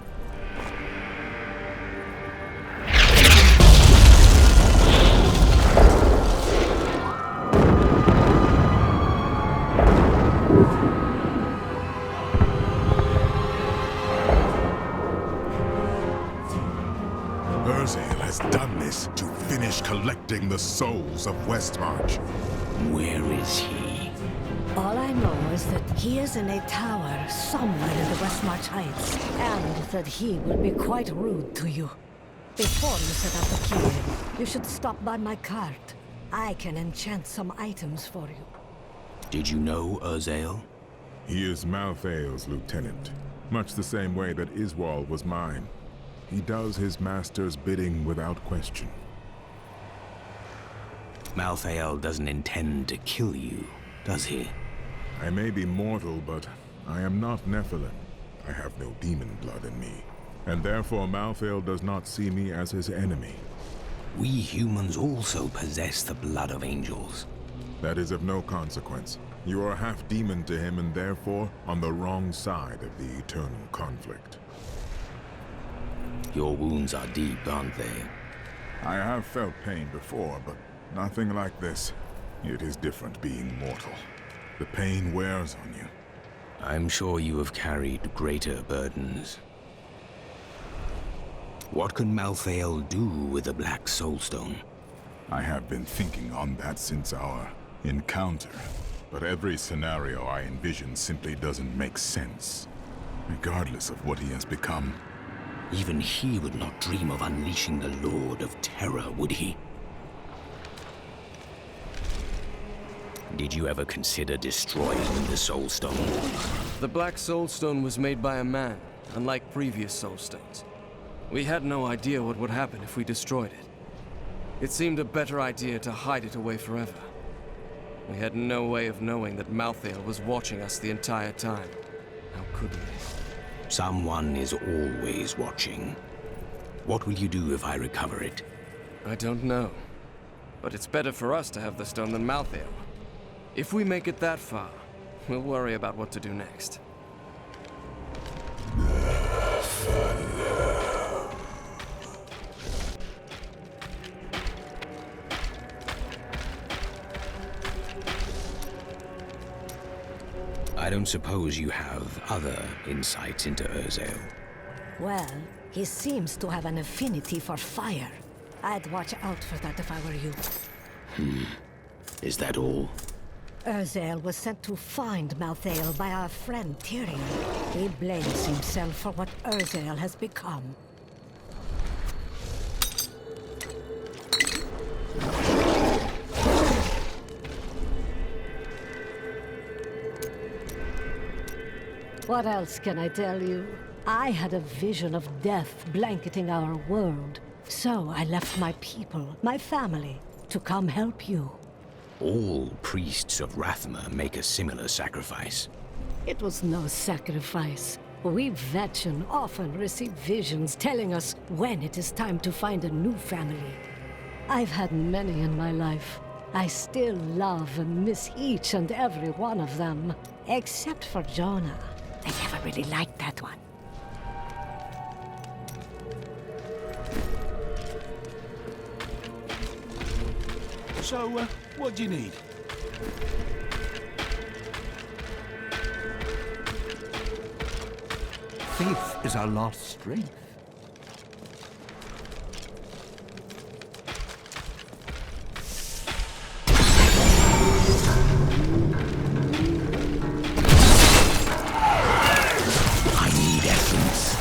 Speaker 6: Urzael has done this to finish collecting the souls of Westmarch.
Speaker 3: Where is he?
Speaker 2: All I know is that he is in a tower somewhere in the Westmarch Heights, and that he will be quite rude to you. Before you set out to kill him, you should stop by my cart. I can enchant some items for you.
Speaker 3: Did you know Urzael?
Speaker 6: He is Malthael's lieutenant, much the same way that Iswal was mine. He does his master's bidding without question.
Speaker 3: Malthael doesn't intend to kill you, does he?
Speaker 6: I may be mortal, but I am not Nephilim. I have no demon blood in me, and therefore Malthael does not see me as his enemy.
Speaker 3: We humans also possess the blood of angels.
Speaker 6: That is of no consequence. You are half demon to him and therefore on the wrong side of the eternal conflict.
Speaker 3: Your wounds are deep, aren't they?
Speaker 6: I have felt pain before, but nothing like this. It is different being mortal. The pain wears on you.
Speaker 3: I'm sure you have carried greater burdens. What can Malthael do with the Black Soulstone?
Speaker 6: I have been thinking on that since our encounter, but every scenario I envision simply doesn't make sense, regardless of what he has become.
Speaker 3: Even he would not dream of unleashing the Lord of Terror, would he? Did you ever consider destroying the Soulstone?
Speaker 4: The Black Soulstone was made by a man, unlike previous Soulstones. We had no idea what would happen if we destroyed it. It seemed a better idea to hide it away forever. We had no way of knowing that Malthael was watching us the entire time. How could we?
Speaker 3: Someone is always watching. What will you do if I recover it?
Speaker 4: I don't know. But it's better for us to have the stone than Malthael. If we make it that far, we'll worry about what to do next.
Speaker 3: I don't suppose you have other insights into Urzael.
Speaker 2: Well, he seems to have an affinity for fire. I'd watch out for that if I were you.
Speaker 3: Is that all?
Speaker 2: Urzael was sent to find Malthael by our friend Tyrion. He blames himself for what Urzael has become. What else can I tell you? I had a vision of death blanketing our world. So I left my people, my family, to come help you.
Speaker 3: All priests of Rathma make a similar sacrifice.
Speaker 2: It was no sacrifice. We Vetchen often receive visions telling us when it is time to find a new family. I've had many in my life. I still love and miss each and every one of them. Except for Jonah. I never really liked that one.
Speaker 9: So, what do you need?
Speaker 14: Faith is our lost strength.
Speaker 3: I need essence.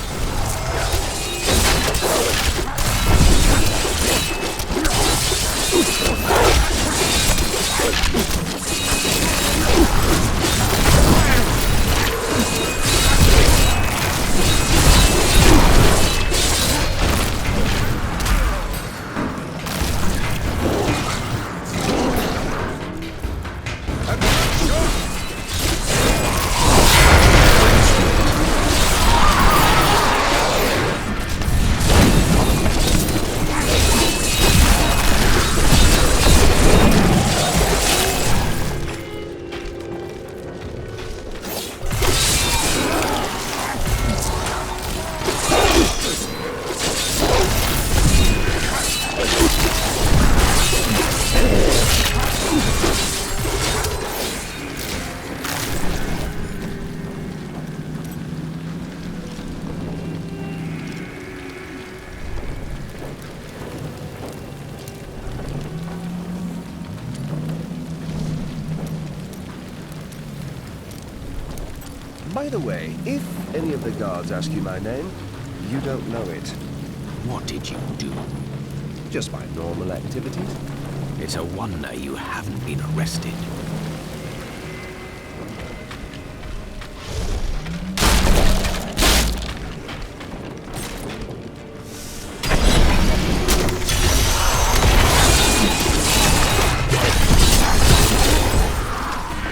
Speaker 17: By the way, if any of the guards ask you my name, you don't know it.
Speaker 3: What did you do?
Speaker 17: Just my normal activities.
Speaker 3: It's a wonder you haven't been arrested.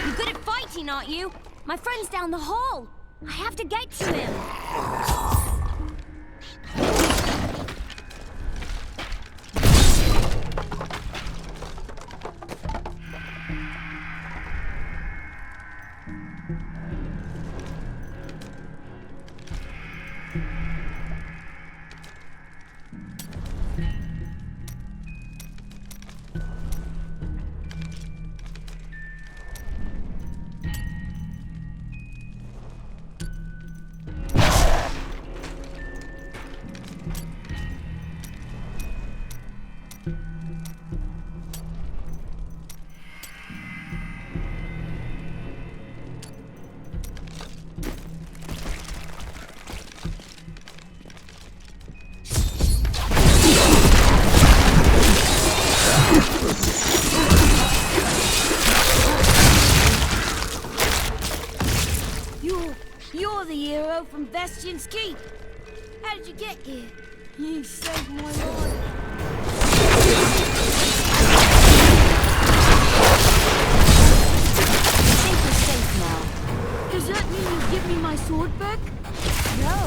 Speaker 10: You're good at fighting, aren't you? My friend's down the hall. I have to get to him. You're the hero from Vestian's Keep. How did you get here? You saved my life. I think we're safe now. Does that mean you give me my sword back? No.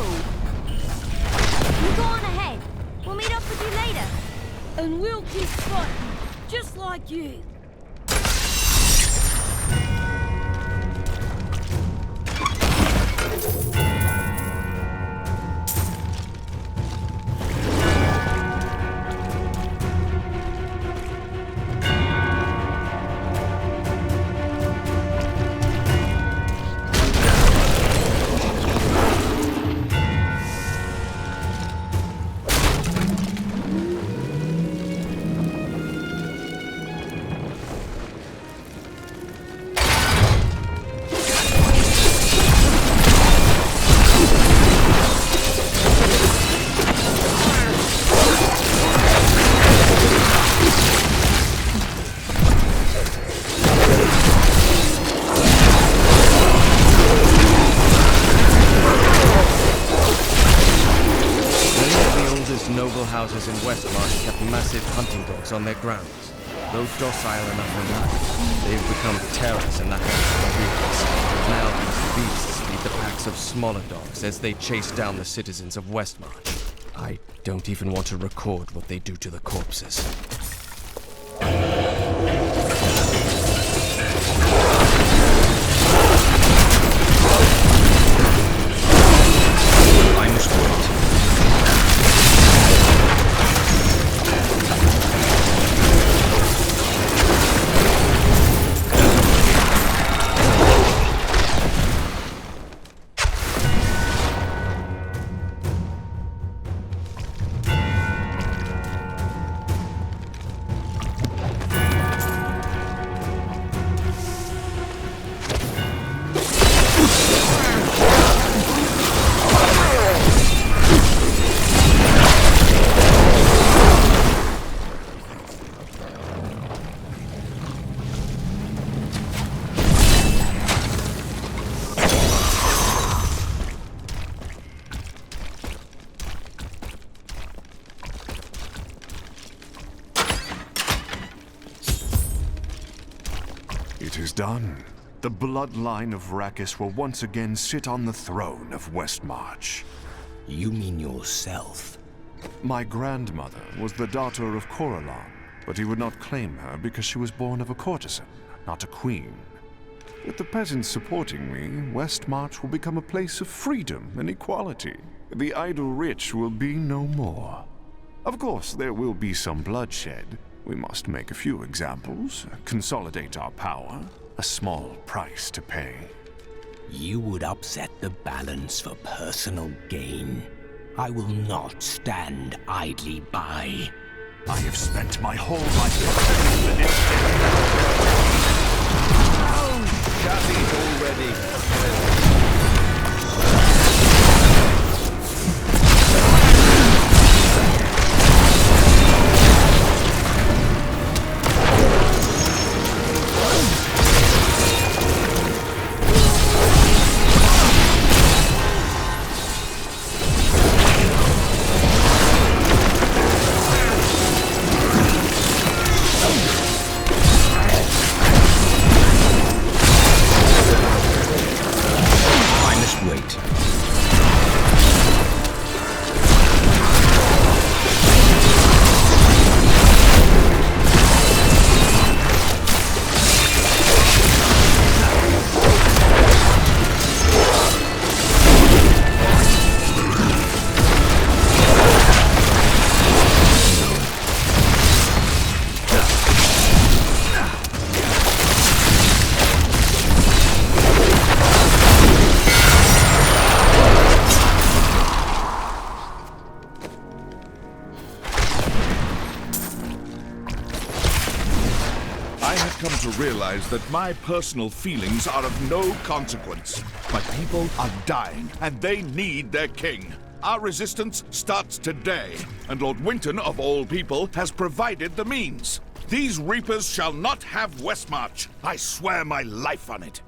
Speaker 10: You go on ahead. We'll meet up with you later. And we'll keep fighting, just like you.
Speaker 4: Houses in Westmarch kept massive hunting dogs on their grounds. Though docile enough in life, they've become terrors in the hands of the reapers. Now these beasts lead the packs of smaller dogs as they chase down the citizens of Westmarch. I don't even want to record what they do to the corpses.
Speaker 3: I must wait.
Speaker 11: It is done. The bloodline of Rakis will once again sit on the throne of Westmarch.
Speaker 3: You mean yourself?
Speaker 11: My grandmother was the daughter of Coralon, but he would not claim her because she was born of a courtesan, not a queen. With the peasants supporting me, Westmarch will become a place of freedom and equality. The idle rich will be no more. Of course, there will be some bloodshed. We must make a few examples, consolidate our power. A small price to pay.
Speaker 3: You would upset the balance for personal gain. I will not stand idly by.
Speaker 11: I have spent my whole life preparing for this day.
Speaker 17: Cassie's already
Speaker 5: realize that my personal feelings are of no consequence. My people are dying, and they need their king. Our resistance starts today, and Lord Winton, of all people, has provided the means. These Reapers shall not have Westmarch. I swear my life on it.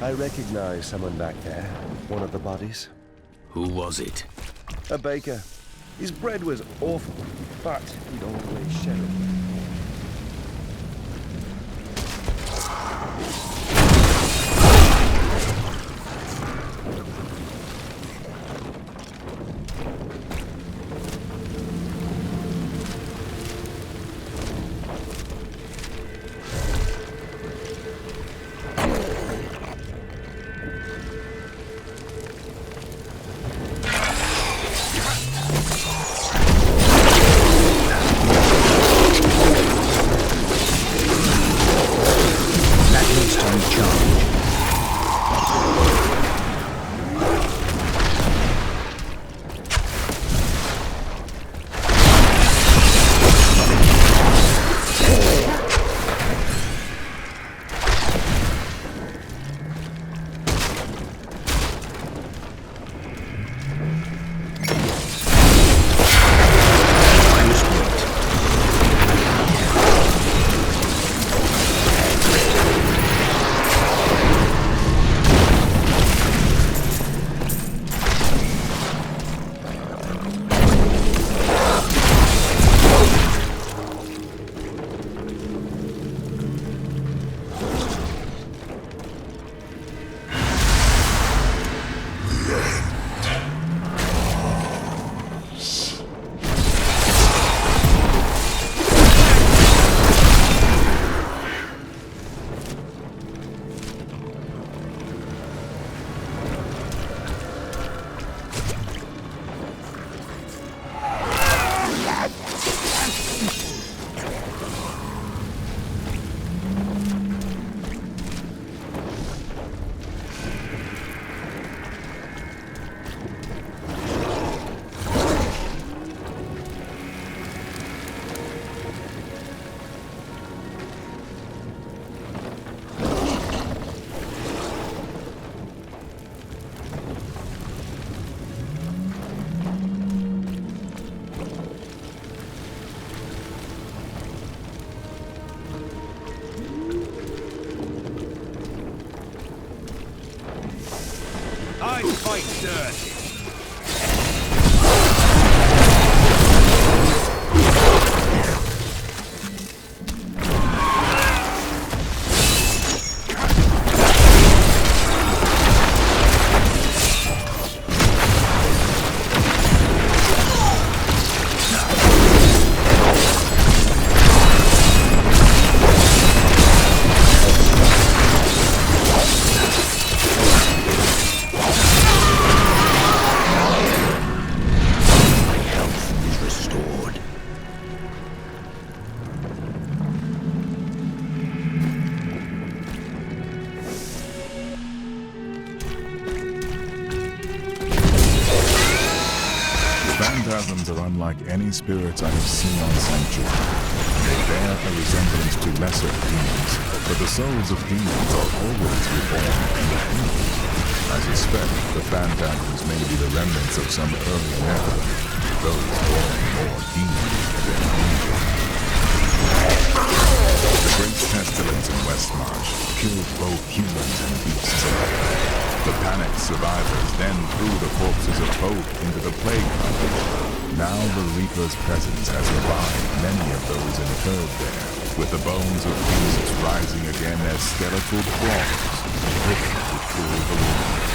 Speaker 17: I recognize someone back there. One of the bodies.
Speaker 3: Who was it?
Speaker 17: A baker. His bread was awful, but he'd always share it.
Speaker 1: I fight dirty.
Speaker 6: phantasms are unlike any spirits I have seen on Sanctuary. They bear a resemblance to lesser demons, but the souls of demons are always reborn and healed. I suspect the phantasms may be the remnants of some early Nephilim, those born more demons than angels. The great pestilence in Westmarch killed both humans and beasts alike. The panicked survivors then threw the corpses of both into the plague country. Now the Reaper's presence has revived many of those interred there, with the bones of beasts rising again as skeletal claws, ready to fill the world.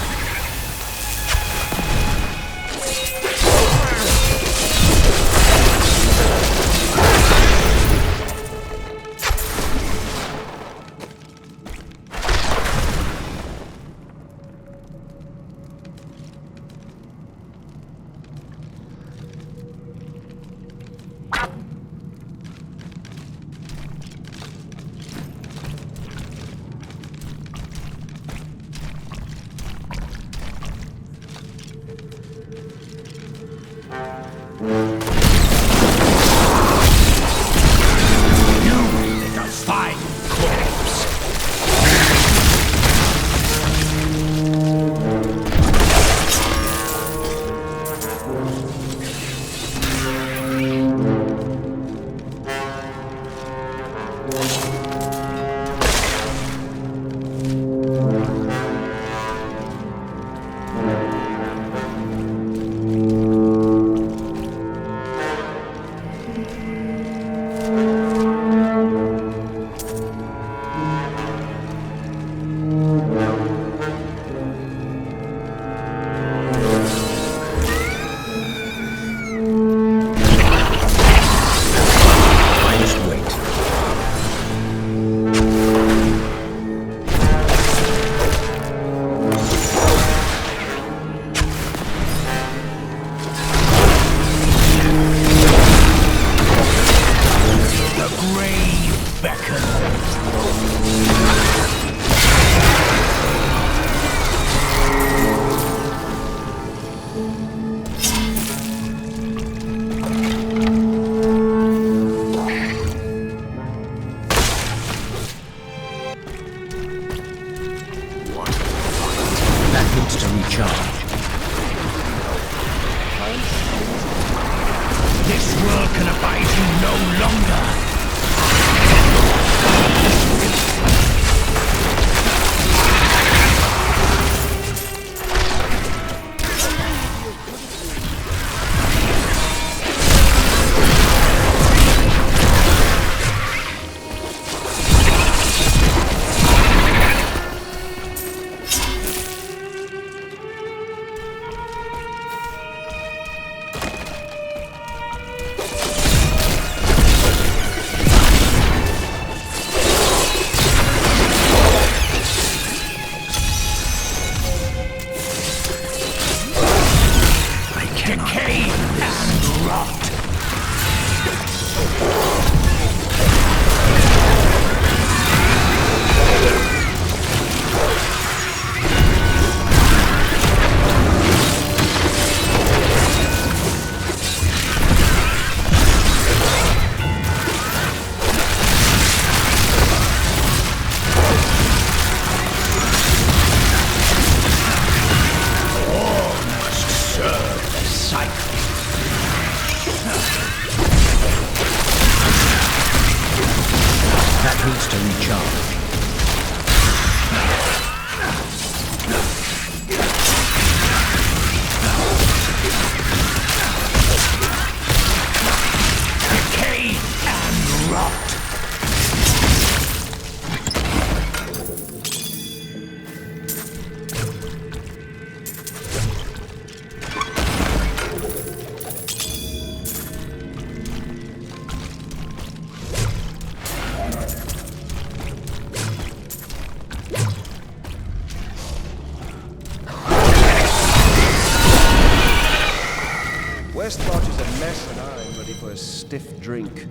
Speaker 17: Westmarch is a mess and I'm ready for a stiff drink.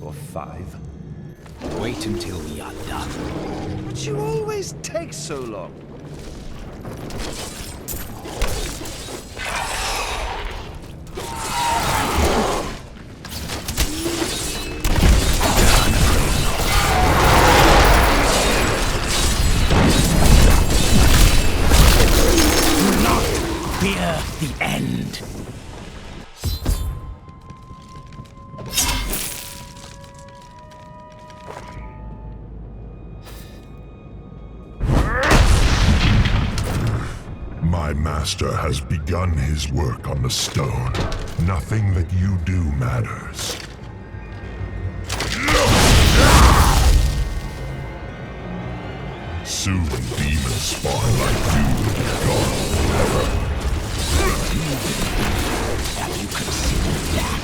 Speaker 17: Or 5.
Speaker 21: Wait until we are done.
Speaker 17: But you always take so long.
Speaker 14: the end.
Speaker 13: My master has begun his work on the stone. Nothing that you do matters. Soon demons spawn like you will be gone forever.
Speaker 14: Have you considered that?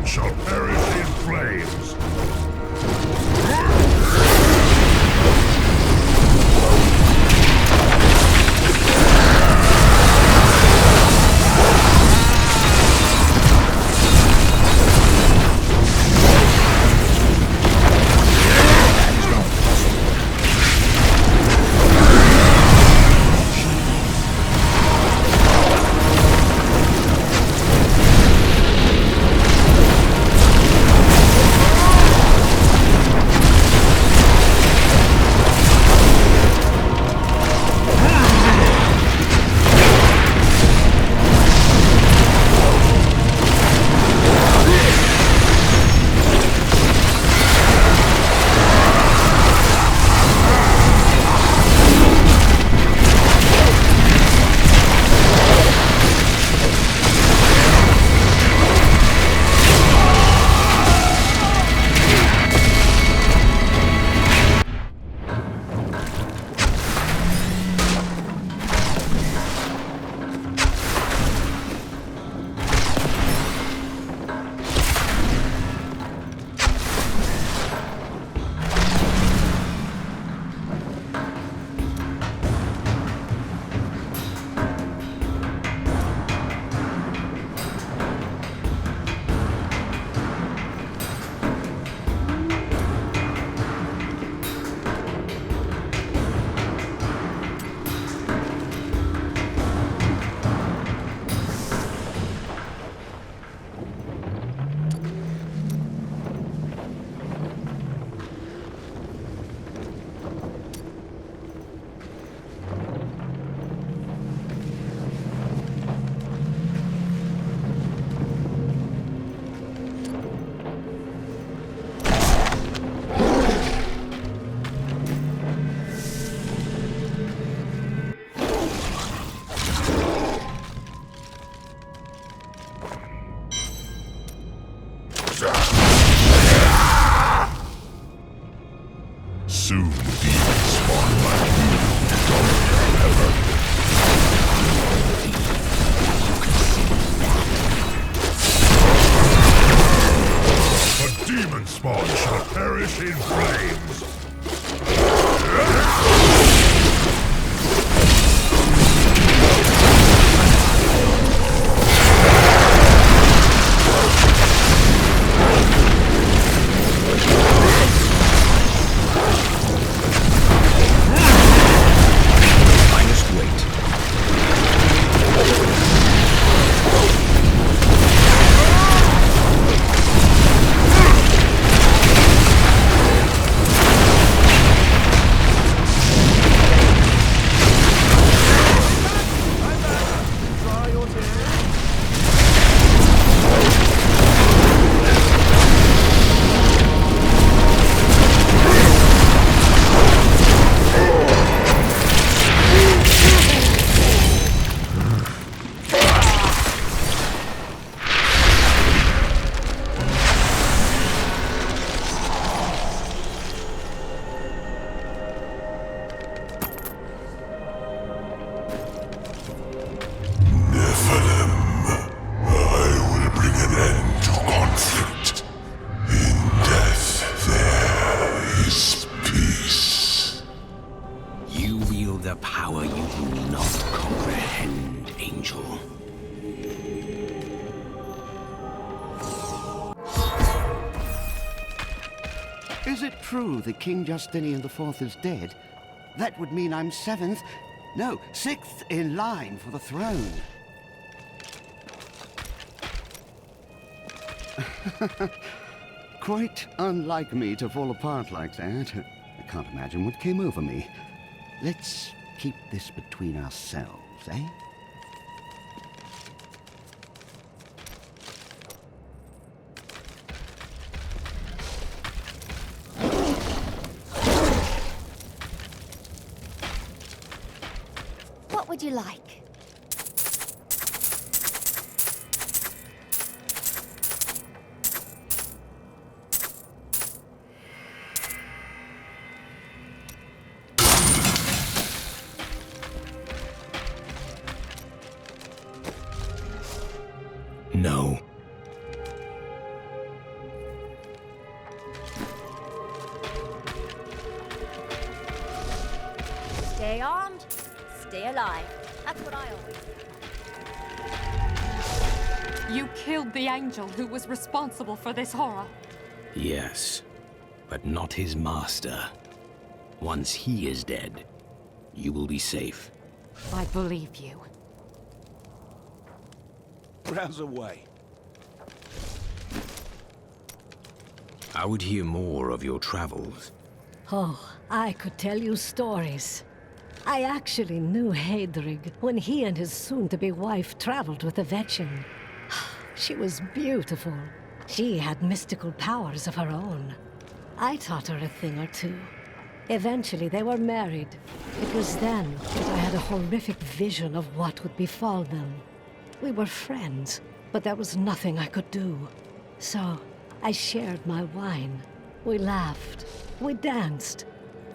Speaker 13: Shall perish in flames. Soon demons spawn like you, gone forever. The demon spawn shall perish in flames.
Speaker 7: Is it true that King Justinian IV is dead? That would mean I'm 6th in line for the throne. Quite unlike me to fall apart like that. I can't imagine what came over me. Let's keep this between ourselves, eh?
Speaker 10: What would you like?
Speaker 3: No.
Speaker 10: Stay armed, stay alive. That's what I always do.
Speaker 18: You killed the angel who was responsible for this horror.
Speaker 3: Yes, but not his master. Once he is dead, you will be safe.
Speaker 18: I believe you.
Speaker 9: Browse away.
Speaker 3: I would hear more of your travels.
Speaker 2: Oh, I could tell you stories. I actually knew Heydrig when he and his soon-to-be wife traveled with the Vetchen. She was beautiful. She had mystical powers of her own. I taught her a thing or two. Eventually, they were married. It was then that I had a horrific vision of what would befall them. We were friends, but there was nothing I could do. So, I shared my wine. We laughed. We danced.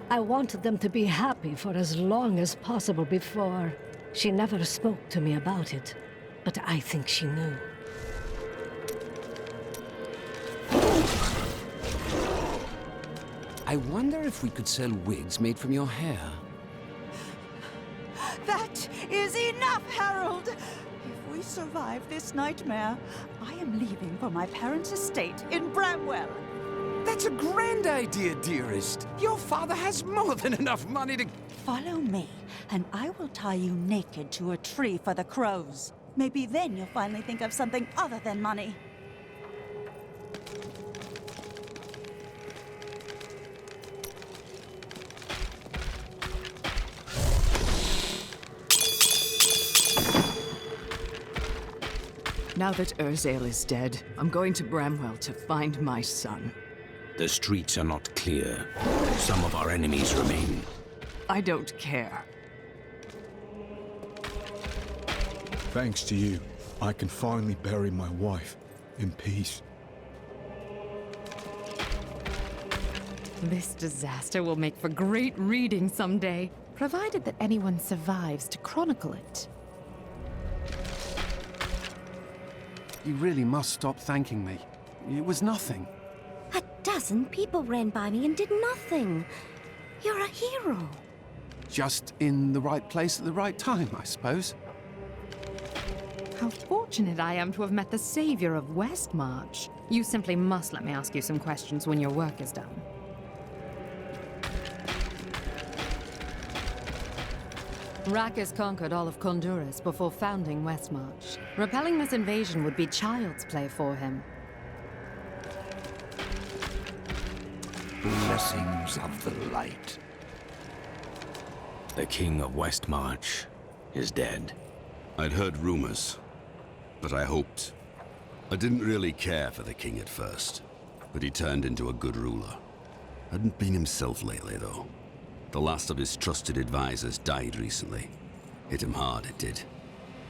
Speaker 2: I wanted them to be happy for as long as possible before. She never spoke to me about it, but I think she knew.
Speaker 14: I wonder if we could sell wigs made from your hair.
Speaker 20: That is enough, Harold! If we survive this nightmare, I am leaving for my parents' estate in Bramwell.
Speaker 14: That's a grand idea, dearest. Your father has more than enough money to...
Speaker 20: Follow me, and I will tie you naked to a tree for the crows. Maybe then you'll finally think of something other than money.
Speaker 22: Now that Urzael is dead, I'm going to Bramwell to find my son.
Speaker 3: The streets are not clear. Some of our enemies remain.
Speaker 22: I don't care.
Speaker 24: Thanks to you, I can finally bury my wife in peace.
Speaker 18: This disaster will make for great reading someday, provided that anyone survives to chronicle it.
Speaker 17: You really must stop thanking me. It was nothing.
Speaker 10: A dozen people ran by me and did nothing. You're a hero.
Speaker 17: Just in the right place at the right time, I suppose.
Speaker 18: How fortunate I am to have met the savior of Westmarch. You simply must let me ask you some questions when your work is done. Rakis conquered all of Honduras before founding Westmarch. Repelling this invasion would be child's play for him.
Speaker 14: Blessings of the light.
Speaker 3: The king of Westmarch is dead.
Speaker 23: I'd heard rumors, but I hoped. I didn't really care for the king at first, but he turned into a good ruler. Hadn't been himself lately, though. The last of his trusted advisors died recently. Hit him hard, it did.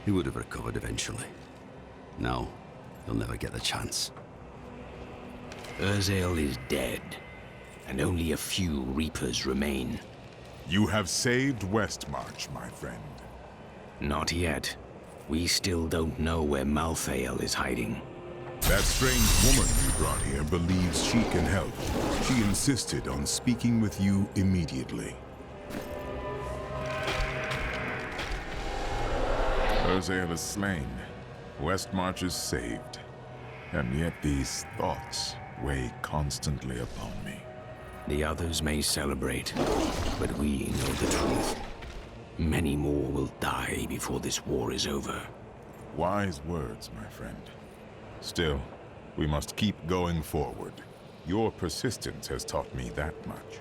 Speaker 23: He would have recovered eventually. Now, he'll never get the chance.
Speaker 3: Urzael is dead, and only a few Reapers remain.
Speaker 6: You have saved Westmarch, my friend.
Speaker 3: Not yet. We still don't know where Malthael is hiding.
Speaker 6: That strange woman you brought here believes she can help. She insisted on speaking with you immediately. Urzael is slain. Westmarch is saved. And yet these thoughts weigh constantly upon me.
Speaker 3: The others may celebrate, but we know the truth. Many more will die before this war is over.
Speaker 6: Wise words, my friend. Still, we must keep going forward. Your persistence has taught me that much.